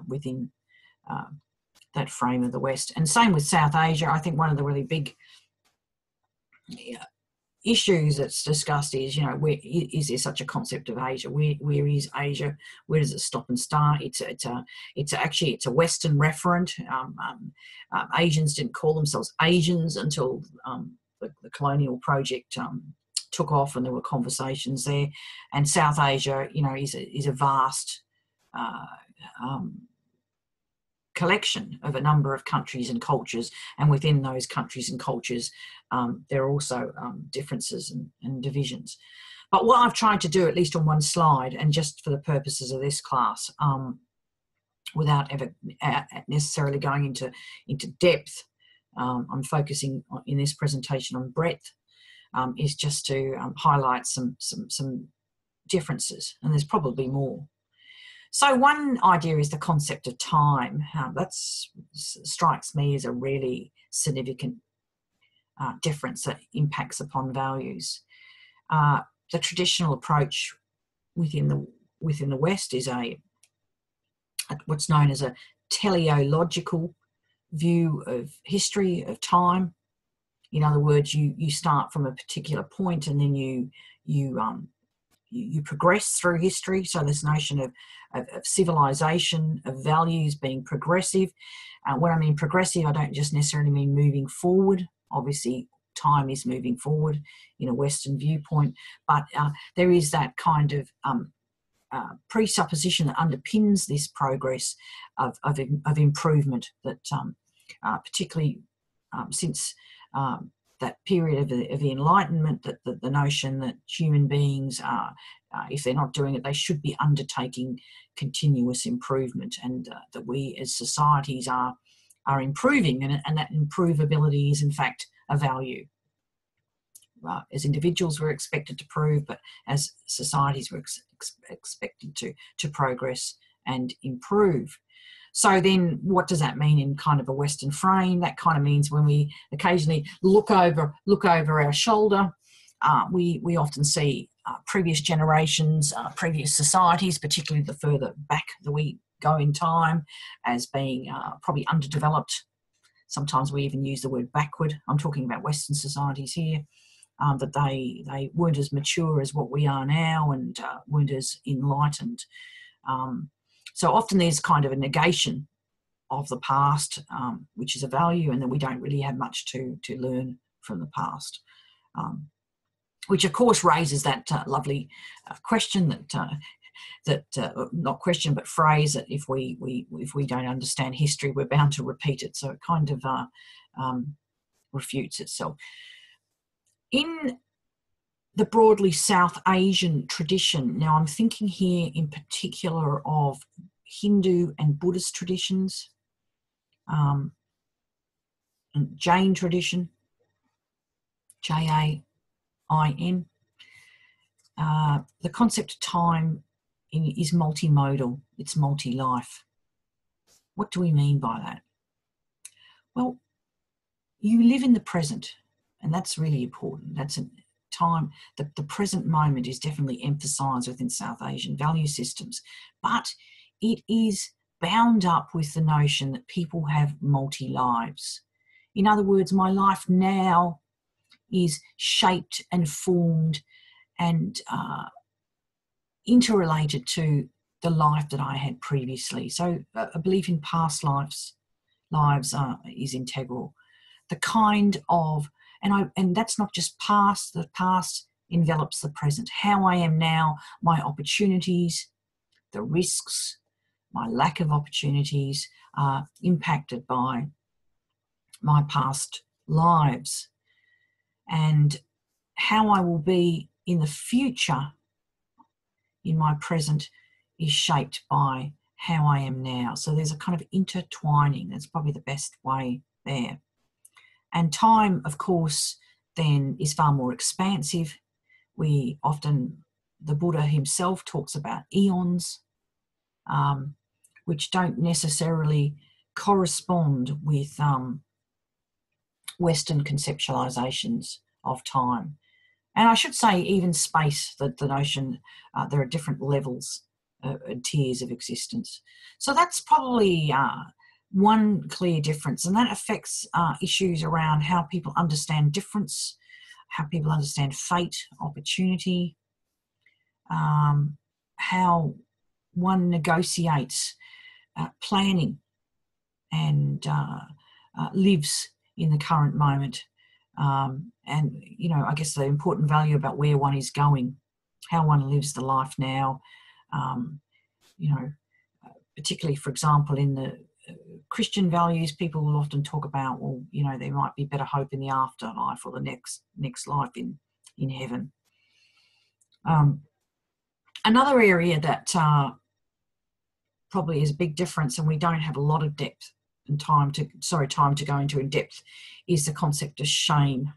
within that frame of the West. And same with South Asia. I think one of the really big issues that's discussed is, you know, where is there such a concept of Asia? Where is Asia? Where does it stop and start? It's actually a Western referent. Asians didn't call themselves Asians until the colonial project took off, and there were conversations there. And South Asia, you know, is a vast collection of a number of countries and cultures, and within those countries and cultures there are also differences and divisions. But what I've tried to do, at least on one slide, and just for the purposes of this class, without ever necessarily going into depth, I'm focusing in this presentation on breadth, is just to highlight some differences, and there's probably more. So one idea is the concept of time. That strikes me as a really significant difference that impacts upon values. The traditional approach within the West is what's known as a teleological view of history, of time. In other words, you start from a particular point and then you progress through history. So this notion of civilization, of values being progressive. When I mean progressive, I don't just necessarily mean moving forward. Obviously, time is moving forward in a Western viewpoint, but there is that kind of presupposition that underpins this progress of improvement that particularly since that period of the Enlightenment, that the notion that human beings are, if they're not doing it, they should be undertaking continuous improvement, and that we as societies are improving, and that improvability is in fact a value. As individuals we're expected to prove, but as societies we're expected to progress and improve. So then what does that mean in kind of a Western frame? That kind of means when we occasionally look over our shoulder, we often see previous generations, previous societies, particularly the further back that we go in time, as being probably underdeveloped. Sometimes we even use the word backward. I'm talking about Western societies here. that they weren't as mature as what we are now, and weren't as enlightened. So often there's kind of a negation of the past, which is a value, and then we don't really have much to learn from the past. Which of course raises that lovely question not question but phrase that if we don't understand history, we're bound to repeat it. So it kind of refutes itself. In the broadly South Asian tradition, now I'm thinking here in particular of Hindu and Buddhist traditions, and Jain tradition, Jain. The concept of time is multimodal, it's multi-life. What do we mean by that? Well, you live in the present, and that's really important. That's a time, the present moment is definitely emphasised within South Asian value systems, but it is bound up with the notion that people have multi-lives. In other words, my life now is shaped and formed and interrelated to the life that I had previously. So a belief in past lives is integral. The kind of, and that's not just past, the past envelops the present. How I am now, my opportunities, the risks, my lack of opportunities are impacted by my past lives. And how I will be in the future, in my present, is shaped by how I am now. So there's a kind of intertwining. That's probably the best way there. And time, of course, then is far more expansive. The Buddha himself talks about eons, which don't necessarily correspond with Western conceptualizations of time. And I should say even space, the notion, there are different levels and tiers of existence. So that's probably one clear difference, and that affects issues around how people understand difference, how people understand fate, opportunity, how one negotiates planning and lives in the current moment. And, you know, I guess the important value about where one is going, how one lives the life now, you know, particularly, for example, in the Christian values, people will often talk about, well, you know, there might be better hope in the afterlife or the next life in heaven. Another area that probably is a big difference, and we don't have a lot of depth and time to go into in depth, is the concept of shame.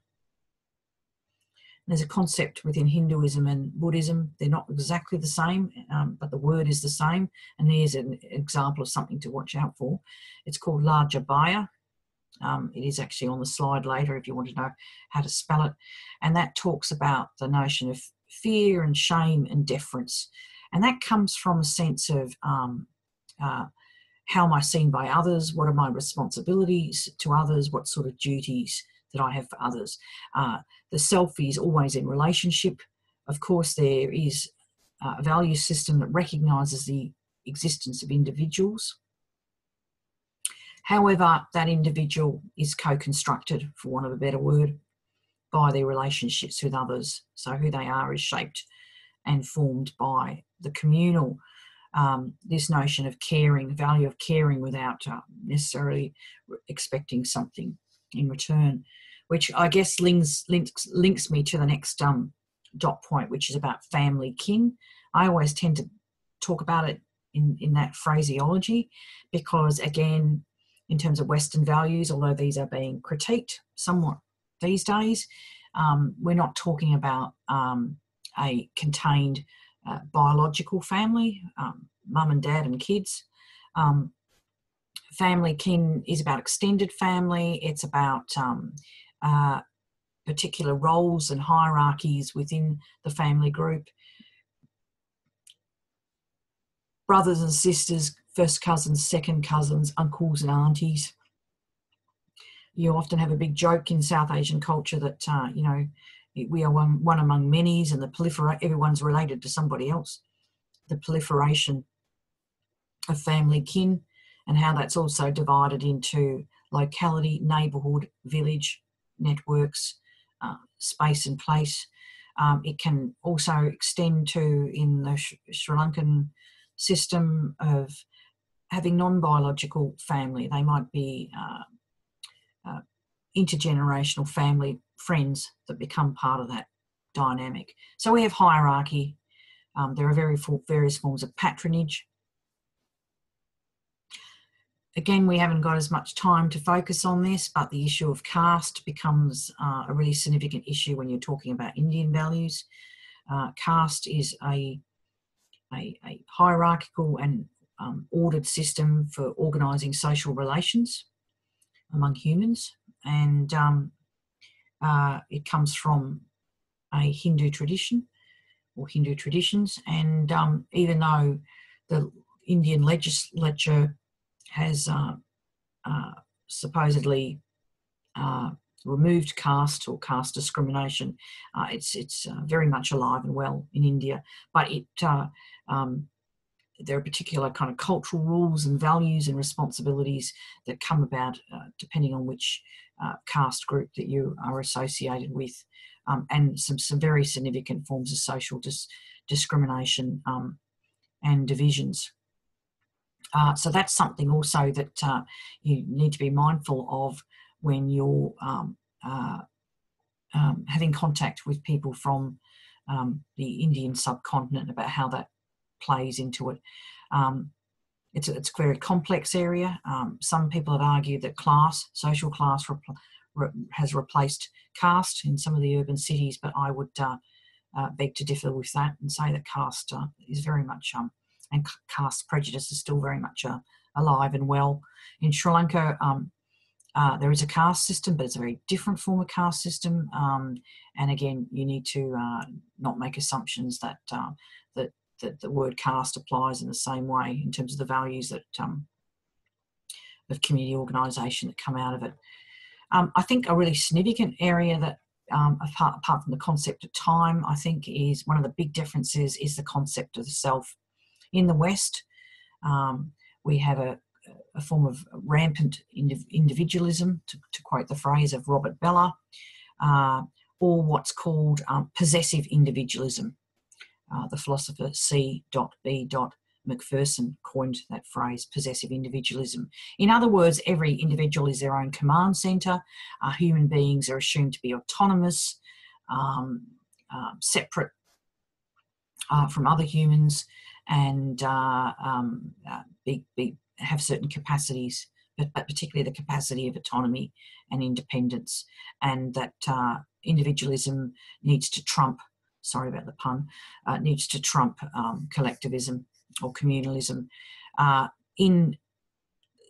There's a concept within Hinduism and Buddhism. They're not exactly the same, but the word is the same. And here's an example of something to watch out for. It's called Lajabaya. It is actually on the slide later if you want to know how to spell it. And that talks about the notion of fear and shame and deference. And that comes from a sense of how am I seen by others? What are my responsibilities to others? What sort of duties that I have for others? The self is always in relationship. Of course, there is a value system that recognises the existence of individuals. However, that individual is co-constructed, for want of a better word, by their relationships with others. So who they are is shaped and formed by the communal. This notion of caring, value of caring without necessarily expecting something in return, which I guess links me to the next dot point, which is about family kin. I always tend to talk about it in that phraseology because, again, in terms of Western values, although these are being critiqued somewhat these days, we're not talking about a contained biological family, mum and dad and kids. Family kin is about extended family. It's about particular roles and hierarchies within the family group. Brothers and sisters, first cousins, second cousins, uncles and aunties. You often have a big joke in South Asian culture that, you know, we are one among many's, and everyone's related to somebody else. The proliferation of family kin, and how that's also divided into locality, neighbourhood, village, networks, space and place. It can also extend to, in the Sri Lankan system, of having non-biological family. They might be intergenerational family friends that become part of that dynamic. So we have hierarchy. There are various forms of patronage. Again, we haven't got as much time to focus on this, but the issue of caste becomes a really significant issue when you're talking about Indian values. Caste is a hierarchical and ordered system for organising social relations among humans, and it comes from a Hindu tradition or Hindu traditions. And even though the Indian legislature has supposedly removed caste or caste discrimination, it's very much alive and well in India. But there are particular kind of cultural rules and values and responsibilities that come about depending on which caste group that you are associated with, and some very significant forms of social discrimination and divisions. So that's something also that you need to be mindful of when you're having contact with people from the Indian subcontinent, about how that plays into it. It's a very complex area. Some people have argued that social class has replaced caste in some of the urban cities, but I would beg to differ with that and say that caste is very much, and caste prejudice is still very much alive and well. In Sri Lanka, there is a caste system, but it's a very different form of caste system. And again, you need to not make assumptions that the word caste applies in the same way in terms of the values that of community organisation that come out of it. I think a really significant area that, apart from the concept of time, I think is one of the big differences is the concept of the self. In the West, we have a form of rampant individualism, to quote the phrase of Robert Bellah, or what's called possessive individualism. The philosopher C.B. Macpherson coined that phrase, possessive individualism. In other words, every individual is their own command centre. Human beings are assumed to be autonomous, separate from other humans, and have certain capacities, but particularly the capacity of autonomy and independence, and that individualism needs to trump, sorry about the pun, needs to trump collectivism or communalism. In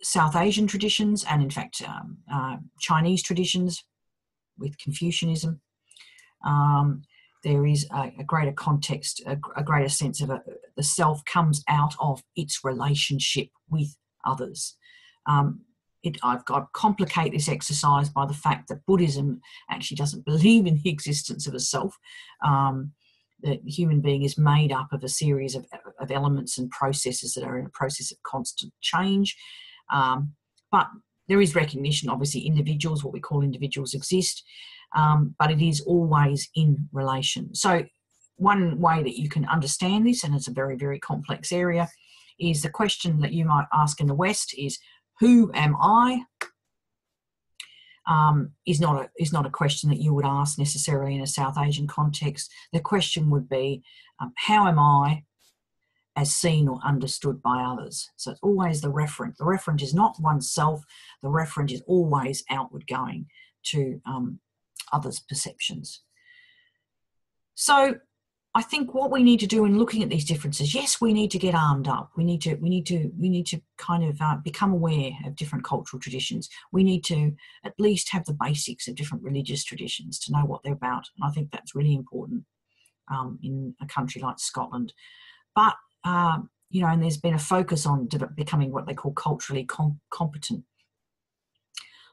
South Asian traditions, and in fact Chinese traditions with Confucianism, there is a greater context, a greater sense of the self comes out of its relationship with others. I've got to complicate this exercise by the fact that Buddhism actually doesn't believe in the existence of a self. The human being is made up of a series of elements and processes that are in a process of constant change. But there is recognition, obviously, individuals, what we call individuals, exist. But it is always in relation. So one way that you can understand this, and it's a very, very complex area, is the question that you might ask in the West is, who am I? Is not a question that you would ask necessarily in a South Asian context. The question would be, how am I as seen or understood by others? So it's always the referent. The referent is not oneself. The referent is always outward going to others' perceptions. So I think what we need to do in looking at these differences, yes, we need to get armed up. We need to kind of become aware of different cultural traditions. We need to at least have the basics of different religious traditions to know what they're about. And I think that's really important in a country like Scotland. But, you know, and there's been a focus on becoming what they call culturally competent.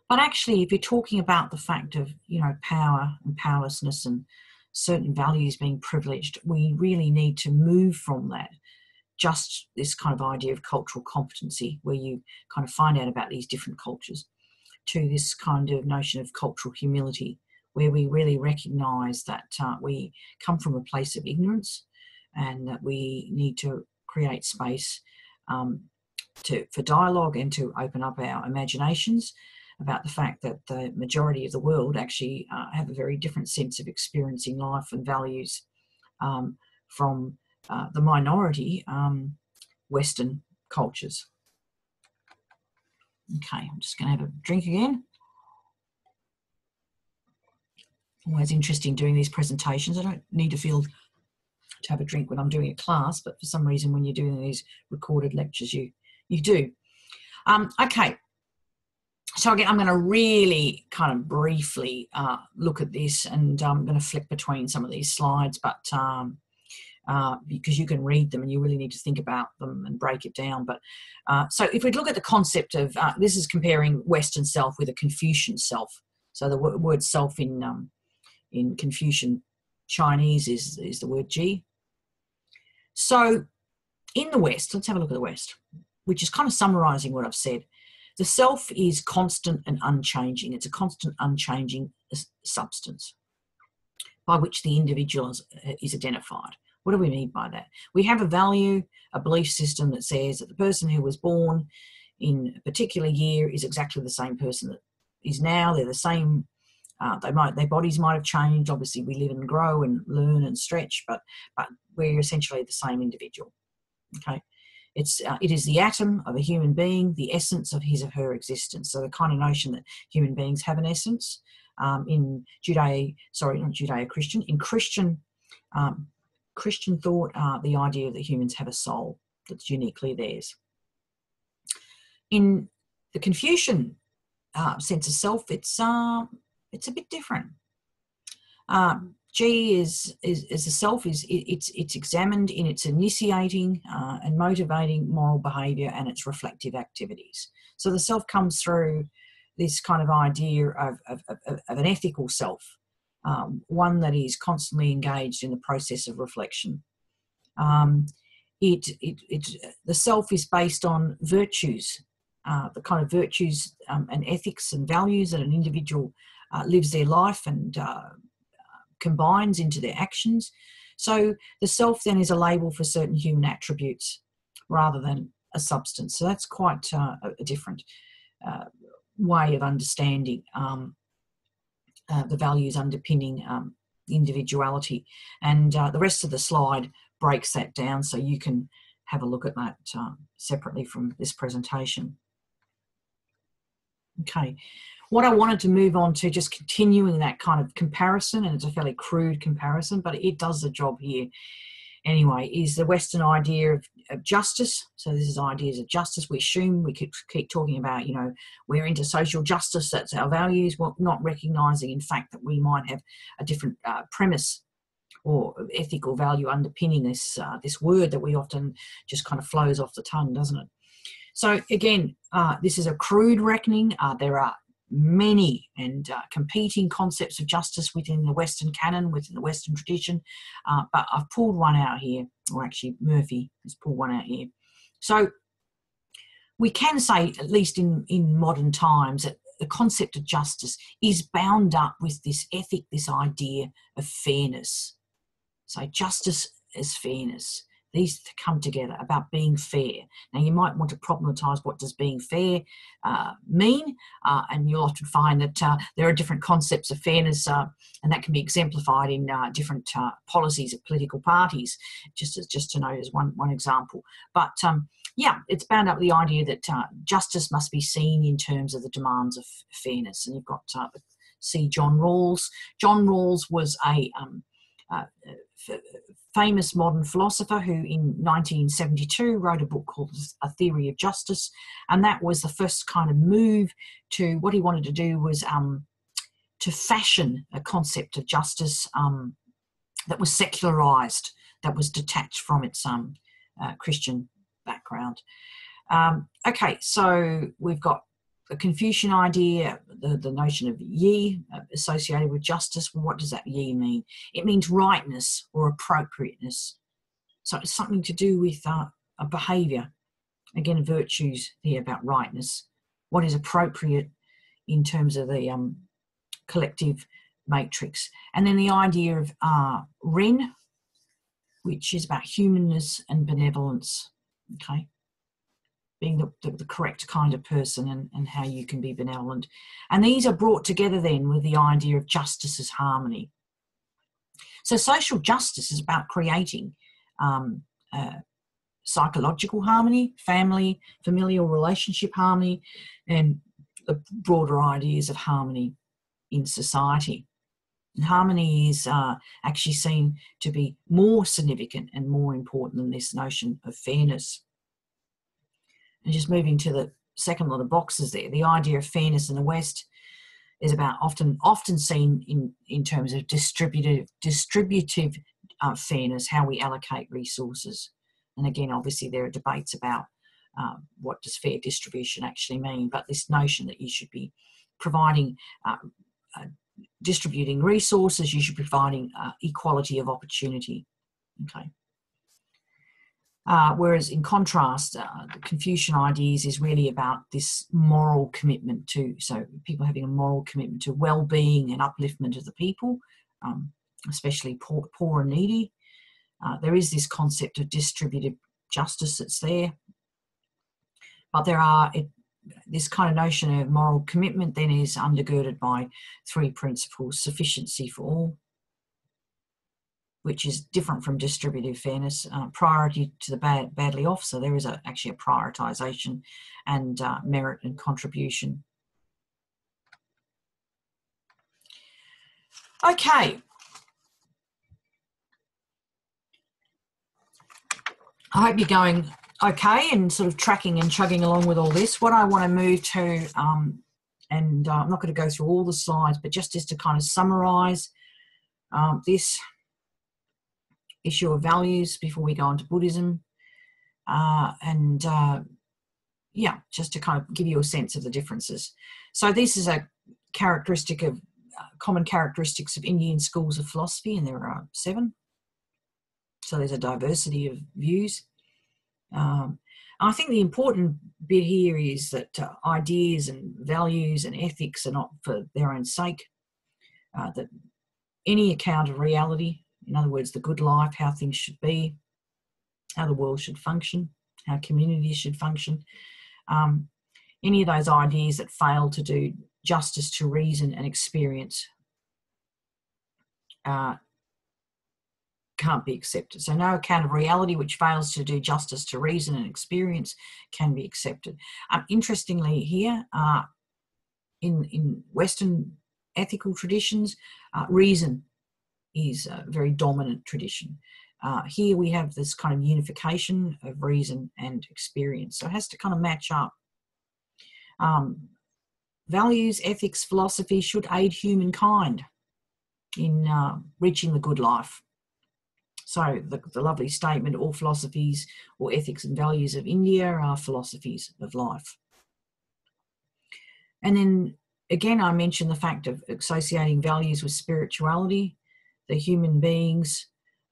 But actually, if you're talking about the fact of, you know, power and powerlessness and certain values being privileged, we really need to move from that, just this kind of idea of cultural competency, where you kind of find out about these different cultures, to this kind of notion of cultural humility, where we really recognise that we come from a place of ignorance, and that we need to create space for dialogue and to open up our imaginations about the fact that the majority of the world actually have a very different sense of experiencing life and values from the minority Western cultures. Okay, I'm just going to have a drink again. Always interesting doing these presentations. I don't need to have a drink when I'm doing a class, but for some reason when you're doing these recorded lectures, you do. Okay, so again, I'm going to really kind of briefly look at this, and I'm going to flick between some of these slides, but because you can read them and you really need to think about them and break it down. But so if we look at the concept of, this is comparing Western self with a Confucian self. So the word self in Confucian Chinese is the word ji. So in the West, let's have a look at the West, which is kind of summarizing what I've said. The self is constant and unchanging. It's a constant, unchanging substance by which the individual is identified. What do we mean by that? We have a value, a belief system that says that the person who was born in a particular year is exactly the same person that is now. They're the same. Their bodies might have changed. Obviously, we live and grow and learn and stretch, but we're essentially the same individual. Okay, it is the atom of a human being, the essence of his or her existence. So the kind of notion that human beings have an essence in Christian thought, the idea that humans have a soul that's uniquely theirs. In the Confucian sense of self, it's a bit different. G is the self it's examined in its initiating and motivating moral behaviour and its reflective activities. So the self comes through this kind of idea of an ethical self, one that is constantly engaged in the process of reflection. The self is based on virtues, the kind of virtues and ethics and values that an individual lives their life and combines into their actions. So the self then is a label for certain human attributes rather than a substance. So that's quite a different way of understanding the values underpinning individuality. And the rest of the slide breaks that down so you can have a look at that separately from this presentation. Okay, what I wanted to move on to, just continuing that kind of comparison, and it's a fairly crude comparison, but it does the job here anyway, is the Western idea of justice. So this is ideas of justice. We assume, we keep talking about, you know, we're into social justice, that's our values, well, not recognising in fact that we might have a different premise or ethical value underpinning this word that we often just kind of flows off the tongue, doesn't it? So again, this is a crude reckoning. There are many and competing concepts of justice within the Western canon, within the Western tradition, but I've pulled one out here, or actually Murphy has pulled one out here. So we can say, at least in modern times, that the concept of justice is bound up with this ethic, this idea of fairness. So justice is fairness. These come together about being fair. Now, you might want to problematise what does being fair mean, and you'll often find that there are different concepts of fairness, and that can be exemplified in different policies of political parties, just to note as one example. But yeah, it's bound up with the idea that justice must be seen in terms of the demands of fairness. And you've got see John Rawls. John Rawls was a famous modern philosopher who in 1972 wrote a book called A Theory of Justice, and that was the first kind of move to what he wanted to do was to fashion a concept of justice that was secularized, that was detached from its Christian background. Okay, so we've got the Confucian idea, the notion of yi associated with justice. Well, what does that yi mean? It means rightness or appropriateness. So it's something to do with a behaviour. Again, virtues here about rightness. What is appropriate in terms of the collective matrix. And then the idea of Ren, which is about humanness and benevolence, okay? Being the correct kind of person and how you can be benevolent. And these are brought together then with the idea of justice as harmony. So social justice is about creating psychological harmony, family, familial relationship harmony, and the broader ideas of harmony in society. And harmony is actually seen to be more significant and more important than this notion of fairness. And just moving to the second lot of boxes there, the idea of fairness in the West is about often seen in terms of distributive fairness, how we allocate resources. And again, obviously there are debates about what does fair distribution actually mean, but this notion that you should be providing, distributing resources, you should be providing equality of opportunity, okay? Whereas in contrast, the Confucian ideas is really about this moral commitment to, so people having a moral commitment to well-being and upliftment of the people, especially poor and needy. There is this concept of distributive justice that's there, but this kind of notion of moral commitment then is undergirded by three principles: sufficiency for all, which is different from distributive fairness, priority to the badly off, so there is actually a prioritisation, and merit and contribution. Okay. I hope you're going okay and sort of tracking and chugging along with all this. What I want to move to, and I'm not going to go through all the slides, but just to kind of summarise this issue of values before we go on to Buddhism, yeah, just to kind of give you a sense of the differences. So this is a characteristic of common characteristics of Indian schools of philosophy, and there are 7. So there's a diversity of views. I think the important bit here is that ideas and values and ethics are not for their own sake. That any account of reality, in other words, the good life, how things should be, how the world should function, how communities should function, any of those ideas that fail to do justice to reason and experience can't be accepted. So no account of reality which fails to do justice to reason and experience can be accepted. Interestingly here, in Western ethical traditions, reason is a very dominant tradition. Here we have this kind of unification of reason and experience. So it has to kind of match up. Values, ethics, philosophy should aid humankind in reaching the good life. So the lovely statement, all philosophies or ethics and values of India are philosophies of life. And then again, I mentioned the fact of associating values with spirituality. The human beings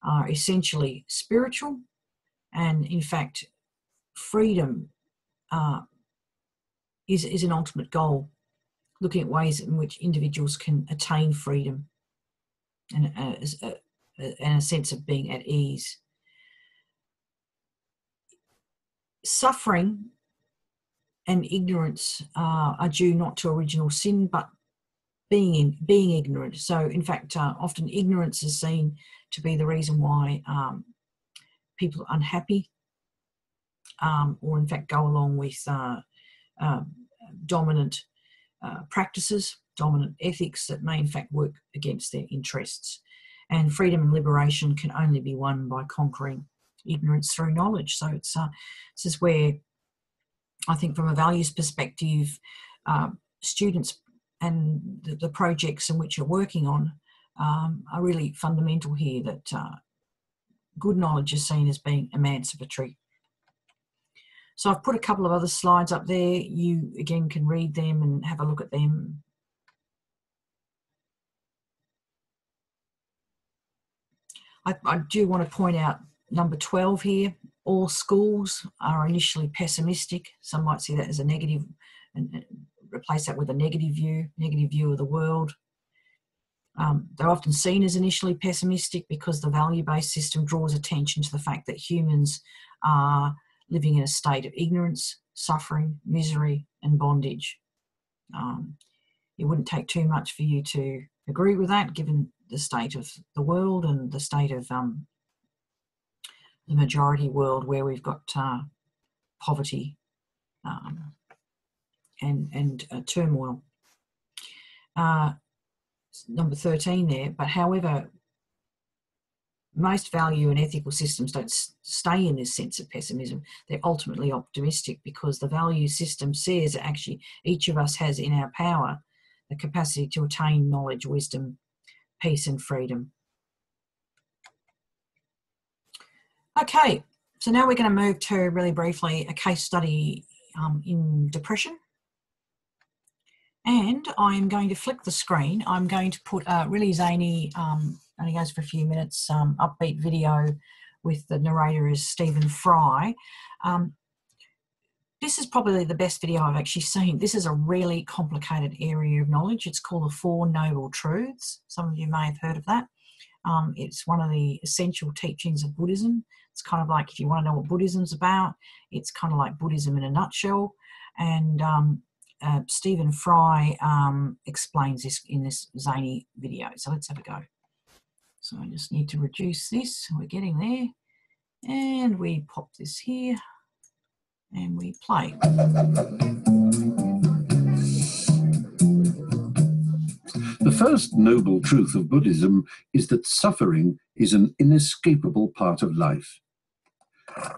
are essentially spiritual, and in fact, freedom is an ultimate goal, looking at ways in which individuals can attain freedom and a sense of being at ease. Suffering and ignorance are due not to original sin, but being ignorant. So in fact, often ignorance is seen to be the reason why people are unhappy, or in fact go along with dominant practices, dominant ethics that may in fact work against their interests. And freedom and liberation can only be won by conquering ignorance through knowledge. So it's this is where I think from a values perspective, students and the projects in which you're working on are really fundamental here, that good knowledge is seen as being emancipatory. So I've put a couple of other slides up there. You, again, can read them and have a look at them. I do want to point out number 12 here. All schools are initially pessimistic. Some might see that as a negative and replace that with a negative view of the world. They're often seen as initially pessimistic because the value-based system draws attention to the fact that humans are living in a state of ignorance, suffering, misery, and bondage. It wouldn't take too much for you to agree with that, given the state of the world and the state of the majority world, where we've got poverty and turmoil. Number 13 there, but however, most value and ethical systems don't stay in this sense of pessimism. They're ultimately optimistic because the value system says that actually each of us has in our power the capacity to attain knowledge, wisdom, peace and freedom. Okay, so now we're going to move to, really briefly, a case study in depression. And I'm going to flick the screen. I'm going to put a really zany, only goes for a few minutes, upbeat video with the narrator is Stephen Fry. This is probably the best video I've actually seen. This is a really complicated area of knowledge. It's called the Four Noble Truths. Some of you may have heard of that. It's one of the essential teachings of Buddhism. It's kind of like, if you want to know what Buddhism's about, it's kind of like Buddhism in a nutshell. And Stephen Fry explains this in this zany video. So let's have a go. So I just need to reduce this. We're getting there. And we pop this here and we play. The first noble truth of Buddhism is that suffering is an inescapable part of life.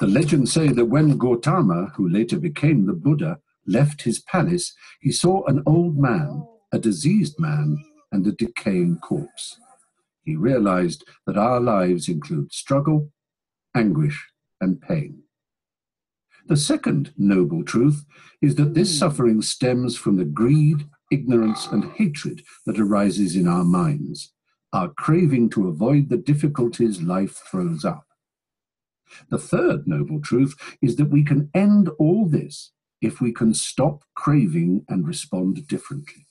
The legends say that when Gautama, who later became the Buddha, left his palace, he saw an old man, a diseased man, and a decaying corpse. He realized that our lives include struggle, anguish, and pain. The second noble truth is that this suffering stems from the greed, ignorance, and hatred that arises in our minds, our craving to avoid the difficulties life throws up. The third noble truth is that we can end all this if we can stop craving and respond differently.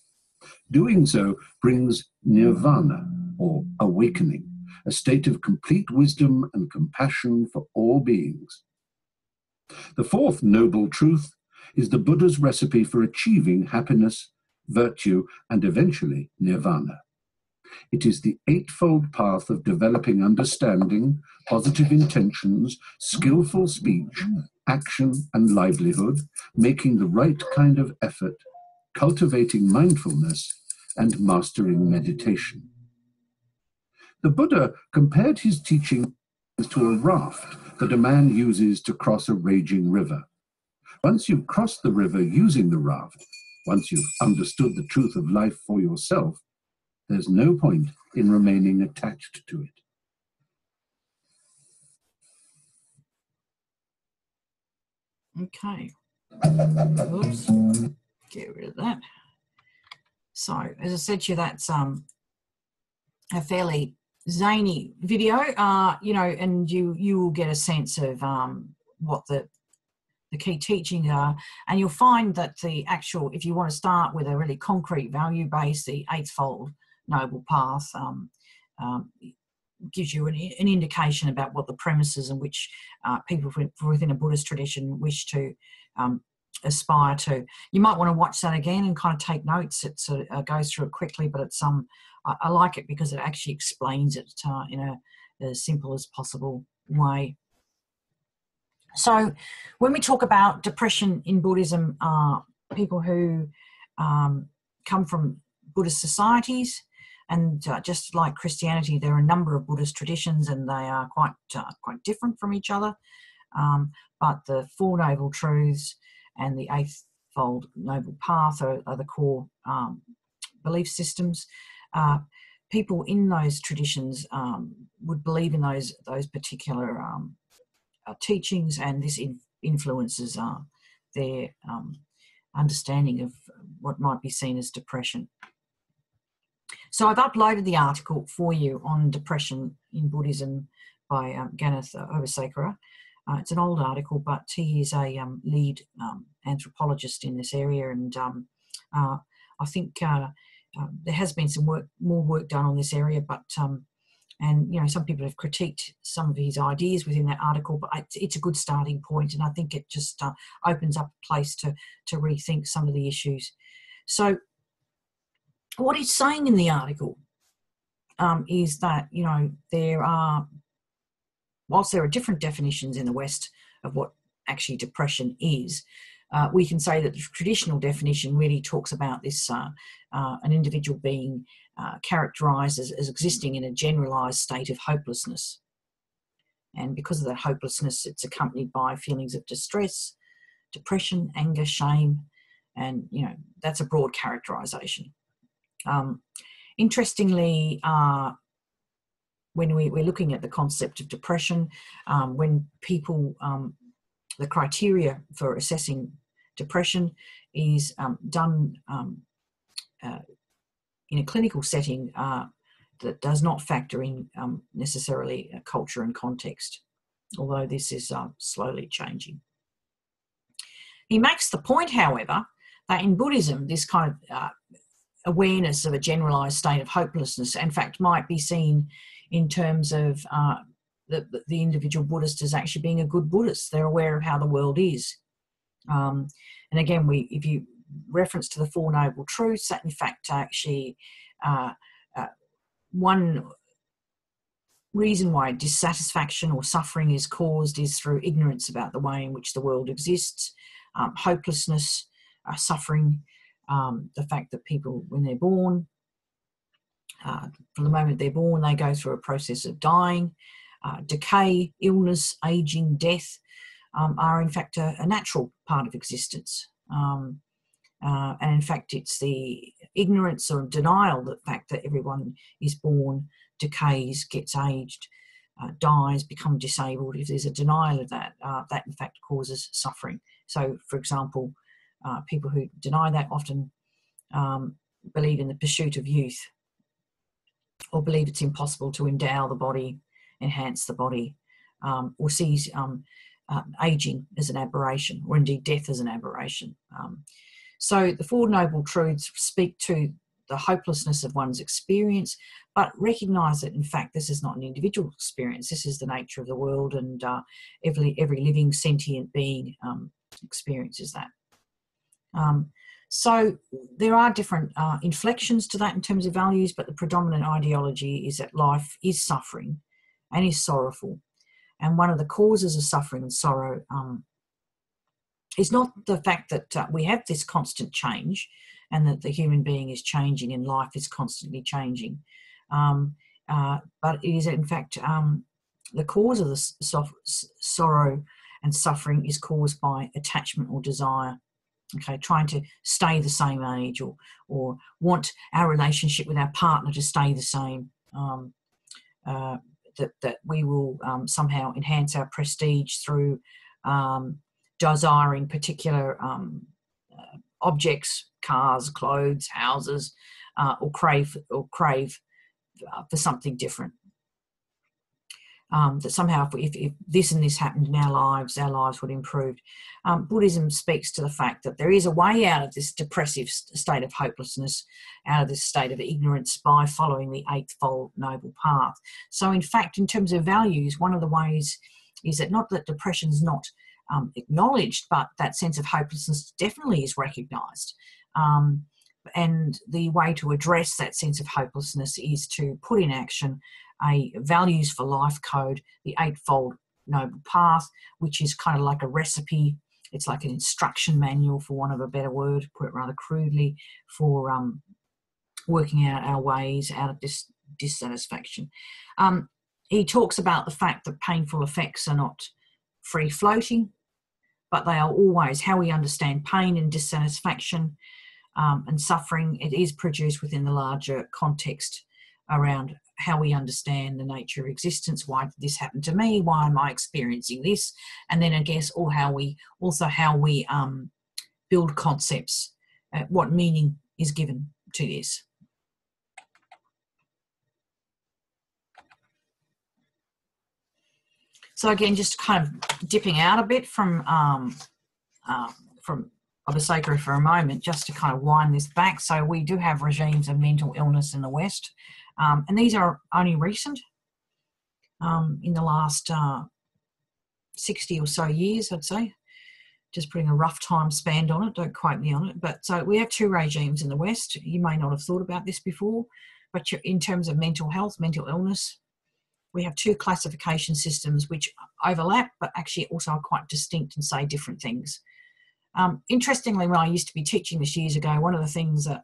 Doing so brings nirvana, or awakening, a state of complete wisdom and compassion for all beings. The fourth noble truth is the Buddha's recipe for achieving happiness, virtue, and eventually nirvana. It is the eightfold path of developing understanding, positive intentions, skillful speech, action, and livelihood, making the right kind of effort, cultivating mindfulness, and mastering meditation. The Buddha compared his teaching to a raft that a man uses to cross a raging river. Once you've crossed the river using the raft, once you've understood the truth of life for yourself, there's no point in remaining attached to it. Okay. Oops. Get rid of that. So, as I said to you, that's a fairly zany video, you know, and you will get a sense of what the key teachings are, and you'll find that the actual, if you want to start with a really concrete value base, the eightfold noble path gives you an indication about what the premises in which people within a Buddhist tradition wish to aspire to. You might want to watch that again and kind of take notes. It sort of goes through it quickly, but it's I like it because it actually explains it in a as simple as possible way. So when we talk about depression in Buddhism, people who come from Buddhist societies, and just like Christianity, there are a number of Buddhist traditions, and they are quite different from each other. But the Four Noble Truths and the Eightfold Noble Path are the core belief systems. People in those traditions would believe in those particular teachings, and this influences their understanding of what might be seen as depression. So I've uploaded the article for you on depression in Buddhism by Ganeth Obasekara. It's an old article, but he is a lead anthropologist in this area, and I think there has been some more work done on this area, but and some people have critiqued some of his ideas within that article, but it's a good starting point, and I think it just opens up a place to rethink some of the issues. So what he's saying in the article is that whilst there are different definitions in the West of what actually depression is, we can say that the traditional definition really talks about this an individual being characterised as existing in a generalised state of hopelessness. And because of that hopelessness, it's accompanied by feelings of distress, depression, anger, shame, and that's a broad characterisation. Interestingly, when we're looking at the concept of depression, when people, the criteria for assessing depression is done in a clinical setting that does not factor in necessarily culture and context, although this is slowly changing. He makes the point, however, that in Buddhism, this kind of awareness of a generalised state of hopelessness, in fact, might be seen in terms of the individual Buddhist as actually being a good Buddhist. They're aware of how the world is. And again, if you reference to the Four Noble Truths, that in fact actually one reason why dissatisfaction or suffering is caused is through ignorance about the way in which the world exists, hopelessness, suffering, the fact that people, when they're born, from the moment they're born, they go through a process of dying, decay, illness, aging, death are in fact a natural part of existence. And in fact, it's the ignorance or denial, the fact that everyone is born, decays, gets aged, dies, becomes disabled. If there's a denial of that, that in fact causes suffering. So, for example, people who deny that often believe in the pursuit of youth, or believe it's impossible to endow the body, enhance the body, or sees aging as an aberration, or indeed death as an aberration. So the Four Noble Truths speak to the hopelessness of one's experience, but recognise that in fact this is not an individual experience. This is the nature of the world, and every living sentient being experiences that. So there are different inflections to that in terms of values, but the predominant ideology is that life is suffering and is sorrowful. And one of the causes of suffering and sorrow is not the fact that we have this constant change and that the human being is changing and life is constantly changing, but it is in fact the cause of the sorrow and suffering is caused by attachment or desire. Okay, trying to stay the same age, or want our relationship with our partner to stay the same, that we will somehow enhance our prestige through desiring particular objects, cars, clothes, houses, or crave for something different. That somehow if this and this happened in our lives would improve. Buddhism speaks to the fact that there is a way out of this depressive state of hopelessness, out of this state of ignorance, by following the Eightfold Noble Path. So in fact, in terms of values, one of the ways is that not that depression is not acknowledged, but that sense of hopelessness definitely is recognised. And the way to address that sense of hopelessness is to put in action a values for life code, the Eightfold Noble Path, which is kind of like a recipe. It's like an instruction manual, for want of a better word, put it rather crudely, for working out our ways out of this dissatisfaction. He talks about the fact that painful effects are not free-floating, but they are always how we understand pain and dissatisfaction and suffering. It is produced within the larger context around how we understand the nature of existence. Why did this happen to me? Why am I experiencing this? And then I guess how we build concepts. What meaning is given to this? So again, just kind of dipping out a bit from Obaseka for a moment, just to kind of wind this back. So we do have regimes of mental illness in the West, and these are only recent, in the last 60 or so years, I'd say. Just putting a rough time span on it, don't quote me on it. But so we have two regimes in the West. You may not have thought about this before, but in terms of mental health, mental illness, we have two classification systems which overlap, but actually also are quite distinct and say different things. Interestingly, when I used to be teaching this years ago, one of the things that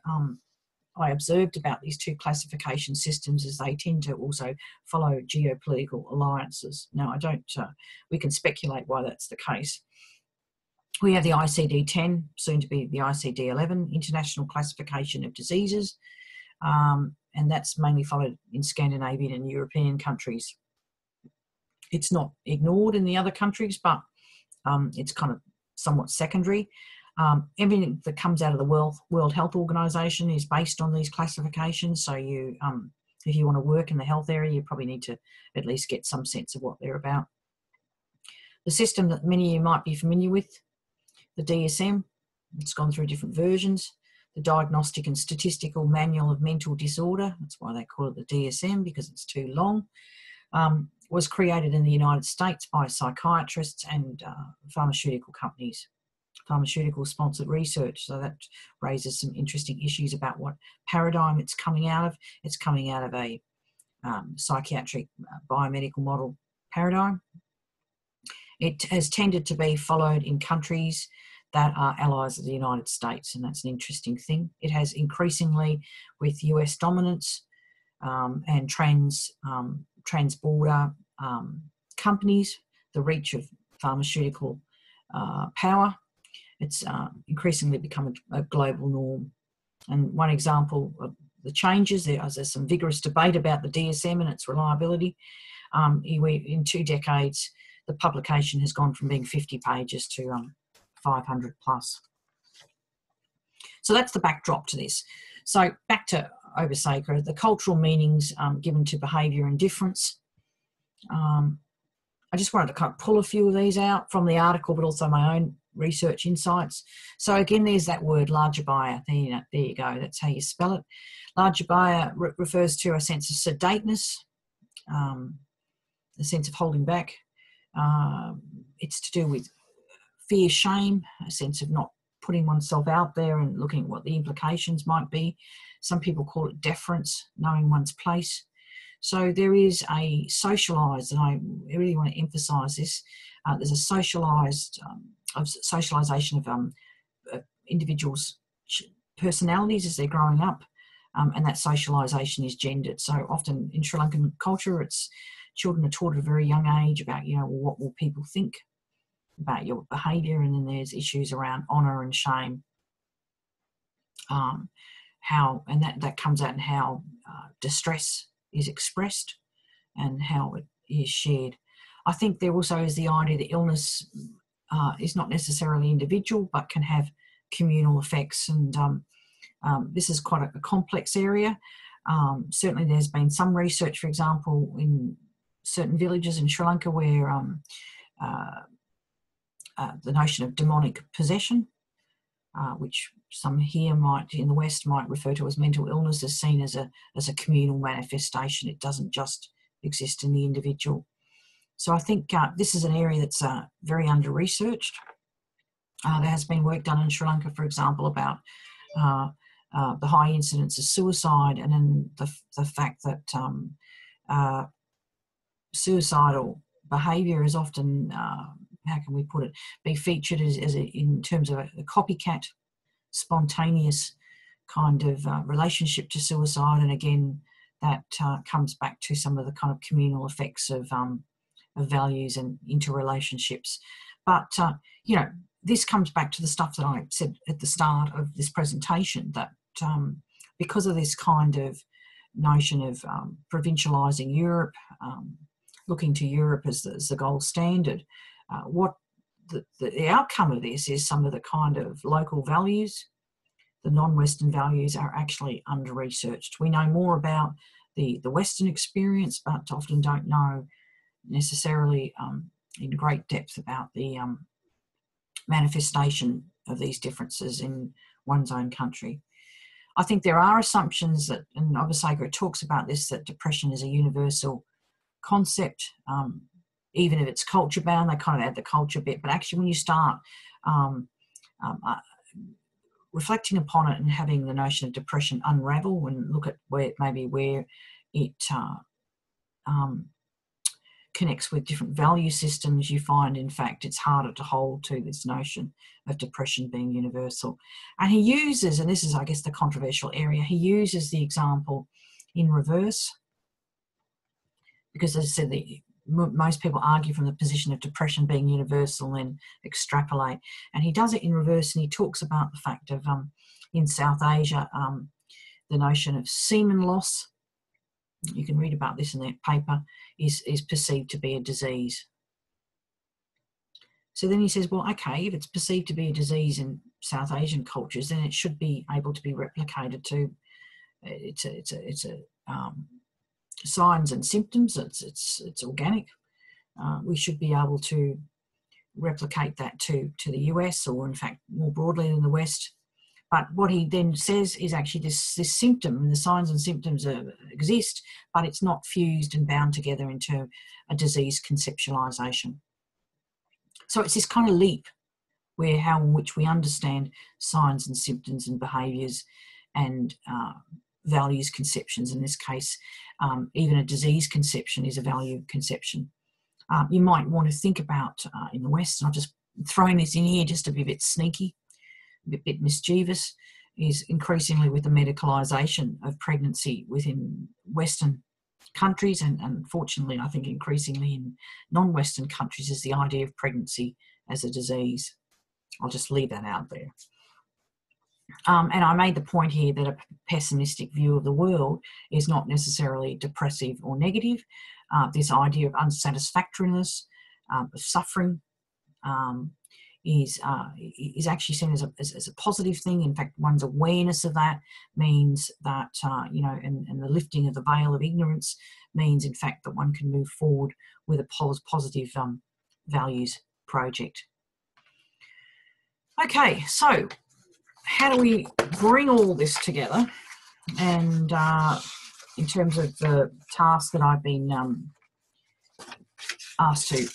I observed about these two classification systems is they tend to also follow geopolitical alliances. Now, I don't, we can speculate why that's the case. We have the ICD-10, soon to be the ICD-11, International Classification of Diseases, and that's mainly followed in Scandinavian and European countries. It's not ignored in the other countries, but it's kind of somewhat secondary. Everything that comes out of the World Health Organization is based on these classifications. So you, if you want to work in the health area, you probably need to at least get some sense of what they're about. The system that many of you might be familiar with, the DSM, it's gone through different versions. The Diagnostic and Statistical Manual of Mental Disorder, that's why they call it the DSM, because it's too long, was created in the United States by psychiatrists and pharmaceutical companies, pharmaceutical-sponsored research. So that raises some interesting issues about what paradigm it's coming out of. It's coming out of a psychiatric biomedical model paradigm. It has tended to be followed in countries that are allies of the United States, and that's an interesting thing. It has increasingly, with US dominance and transborder companies, the reach of pharmaceutical power, it's increasingly become a global norm. And one example of the changes, there's some vigorous debate about the DSM and its reliability. In 2 decades, the publication has gone from being 50 pages to 500 plus. So that's the backdrop to this. So back to Obaseka, the cultural meanings given to behaviour and difference. I just wanted to kind of pull a few of these out from the article, but also my own research insights. So again, there's that word largabaya. There you go. That's how you spell it. Largabaya refers to a sense of sedateness, a sense of holding back. It's to do with fear, shame, a sense of not putting oneself out there and looking at what the implications might be. Some people call it deference, knowing one's place. So there is a socialised, and I really want to emphasise this, there's a socialisation of individuals' personalities as they're growing up, and that socialisation is gendered. So often in Sri Lankan culture, it's children are taught at a very young age about, what will people think about your behaviour, and then there's issues around honour and shame. That comes out in how distress is expressed and how it is shared. I think there also is the idea that illness is not necessarily individual, but can have communal effects, and this is quite a complex area. Certainly there's been some research, for example, in certain villages in Sri Lanka where the notion of demonic possession, which some here in the West might refer to as mental illness, is seen as a communal manifestation. It doesn't just exist in the individual. So I think this is an area that's very under-researched. There has been work done in Sri Lanka, for example, about the high incidence of suicide, and then the fact that suicidal behaviour is often, how can we put it, be featured in terms of a copycat, spontaneous kind of relationship to suicide. And again, that comes back to some of the kind of communal effects of values and interrelationships. But, this comes back to the stuff that I said at the start of this presentation, that because of this kind of notion of provincialising Europe, looking to Europe as the gold standard. What the outcome of this is some of the kind of local values, the non-Western values, are actually under-researched. We know more about the Western experience, but often don't know necessarily in great depth about the manifestation of these differences in one's own country. I think there are assumptions that, and Obaseka talks about this, that depression is a universal concept, even if it's culture bound. They kind of add the culture bit, but actually when you start reflecting upon it and having the notion of depression unravel and look at where it connects with different value systems, you find in fact it's harder to hold to this notion of depression being universal. And he uses, and this is I guess the controversial area, he uses the example in reverse, because as I said, most people argue from the position of depression being universal and then extrapolate. And he does it in reverse, and he talks about the fact of, in South Asia, the notion of semen loss, you can read about this in that paper, is perceived to be a disease. So then he says, well, okay, if it's perceived to be a disease in South Asian cultures, then it should be able to be replicated to, it's a signs and symptoms, it's organic. We should be able to replicate that to the US, or in fact more broadly in the West. But what he then says is actually this symptom, and the signs and symptoms exist, but it's not fused and bound together into a disease conceptualization. So it's this kind of leap where how in which we understand signs and symptoms and behaviours and values conceptions. In this case, even a disease conception is a value conception. You might want to think about in the West, and I've just thrown this in here just to be a bit sneaky, a bit mischievous, is increasingly with the medicalisation of pregnancy within Western countries, and unfortunately I think increasingly in non-Western countries, is the idea of pregnancy as a disease. I'll just leave that out there. And I made the point here that a pessimistic view of the world is not necessarily depressive or negative. This idea of unsatisfactoriness, of suffering, is actually seen as a positive thing. In fact, one's awareness of that means that, you know, and the lifting of the veil of ignorance means, in fact, that one can move forward with a positive values project. Okay, so how do we bring all this together? And in terms of the task that I've been asked to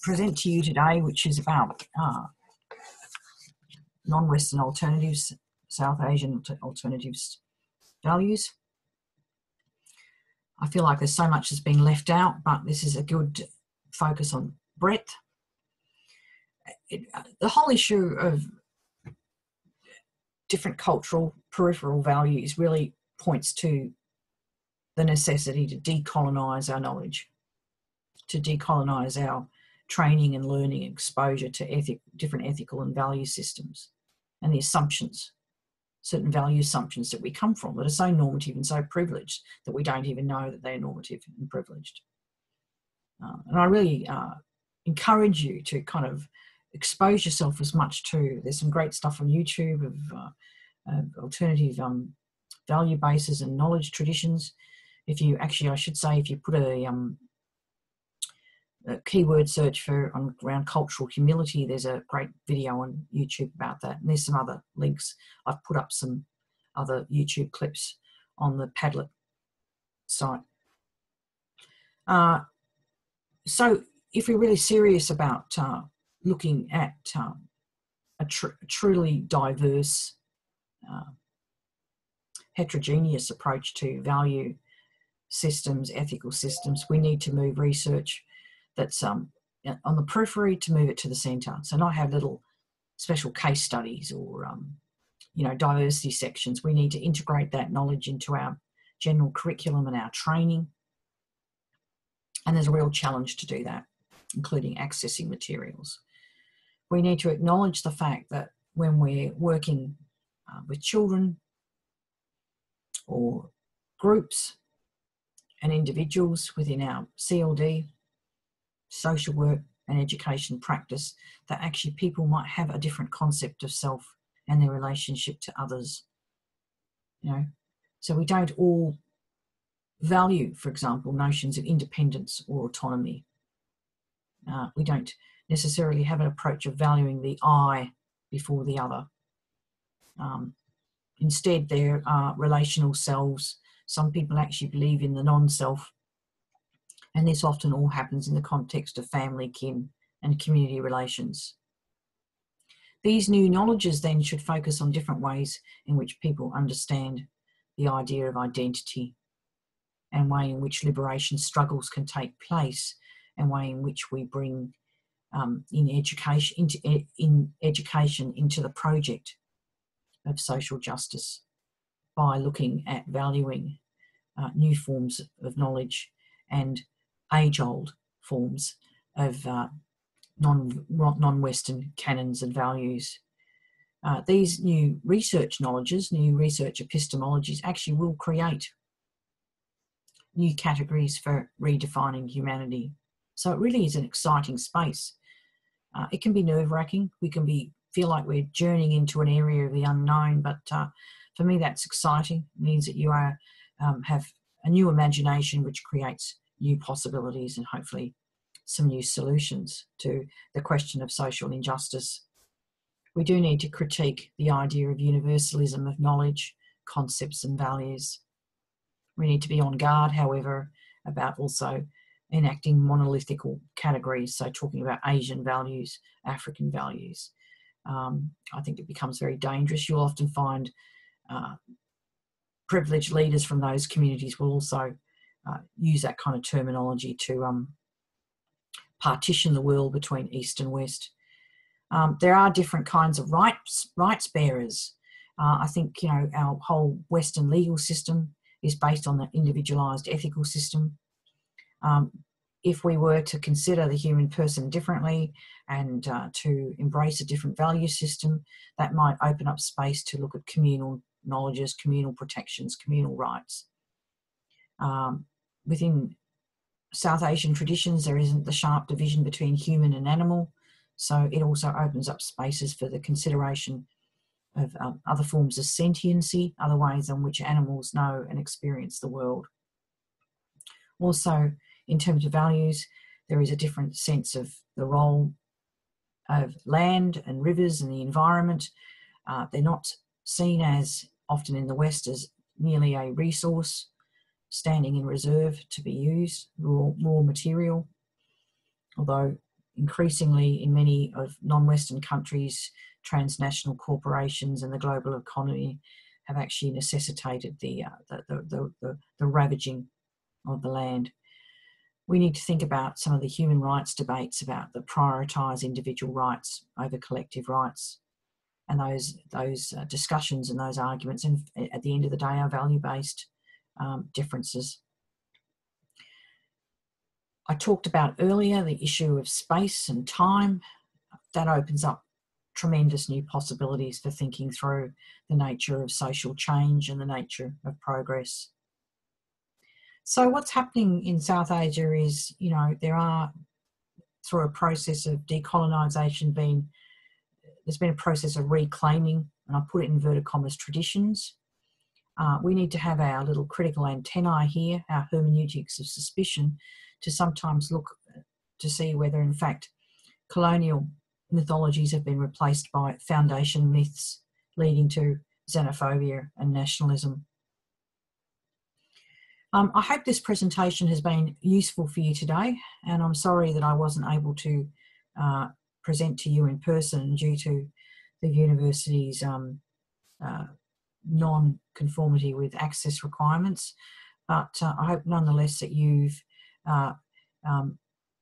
present to you today, which is about non-Western alternatives, South Asian alternatives values. I feel like there's so much that's been left out, but this is a good focus on breadth. The whole issue of different cultural peripheral values really points to the necessity to decolonise our knowledge, to decolonise our training and learning and exposure to different ethical and value systems, and the assumptions, certain value assumptions that we come from that are so normative and so privileged that we don't even know that they're normative and privileged. And I really encourage you to kind of expose yourself as much to, there's some great stuff on YouTube of alternative value bases and knowledge traditions. If you actually, I should say, if you put a keyword search for around cultural humility, there's a great video on YouTube about that, and there's some other links. I've put up some other YouTube clips on the Padlet site. So if we're really serious about looking at a truly diverse, heterogeneous approach to value systems, ethical systems, we need to move research that's on the periphery to move it to the centre. So not have little special case studies or, you know, diversity sections. We need to integrate that knowledge into our general curriculum and our training. And there's a real challenge to do that, including accessing materials. We need to acknowledge the fact that when we're working with children or groups and individuals within our CLD, social work and education practice, that actually people might have a different concept of self and their relationship to others. You know, so we don't all value, for example, notions of independence or autonomy. We don't necessarily have an approach of valuing the I before the other. Instead, there are relational selves. Some people actually believe in the non-self, and this often all happens in the context of family, kin, and community relations. These new knowledges then should focus on different ways in which people understand the idea of identity, and way in which liberation struggles can take place, and way in which we bring in education into the project of social justice by looking at valuing new forms of knowledge and age-old forms of non-Western canons and values. These new research knowledges, new research epistemologies actually will create new categories for redefining humanity. So it really is an exciting space. It can be nerve-wracking. We can feel like we're journeying into an area of the unknown, but for me that's exciting. It means that you have a new imagination which creates new possibilities and hopefully some new solutions to the question of social injustice. We do need to critique the idea of universalism of knowledge, concepts and values. We need to be on guard, however, about also enacting monolithical categories, so talking about Asian values, African values. I think it becomes very dangerous. You'll often find privileged leaders from those communities will also use that kind of terminology to partition the world between East and West. There are different kinds of rights bearers. I think, you know, our whole Western legal system is based on the individualised ethical system. If we were to consider the human person differently and to embrace a different value system, that might open up space to look at communal knowledges, communal protections, communal rights. Within South Asian traditions, there isn't the sharp division between human and animal, so it also opens up spaces for the consideration of other forms of sentiency, other ways in which animals know and experience the world. Also, in terms of values, there is a different sense of the role of land and rivers and the environment. They're not seen as, often in the West, as merely a resource standing in reserve to be used, raw material, although increasingly in many of non-Western countries, transnational corporations and the global economy have actually necessitated the ravaging of the land. We need to think about some of the human rights debates about the prioritise individual rights over collective rights, and those discussions and those arguments, and at the end of the day, are value-based differences. I talked about earlier the issue of space and time. That opens up tremendous new possibilities for thinking through the nature of social change and the nature of progress. So what's happening in South Asia is, you know, there are, through a process of decolonisation, there's been a process of reclaiming, and I put it in inverted commas, traditions. We need to have our little critical antennae here, our hermeneutics of suspicion, to sometimes look to see whether in fact colonial mythologies have been replaced by foundation myths leading to xenophobia and nationalism. I hope this presentation has been useful for you today, and I'm sorry that I wasn't able to present to you in person due to the university's non-conformity with access requirements, but I hope nonetheless that you've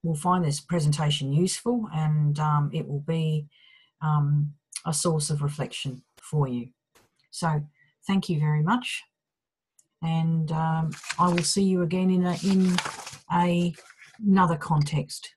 will find this presentation useful, and it will be a source of reflection for you. So thank you very much, and I will see you again in another context.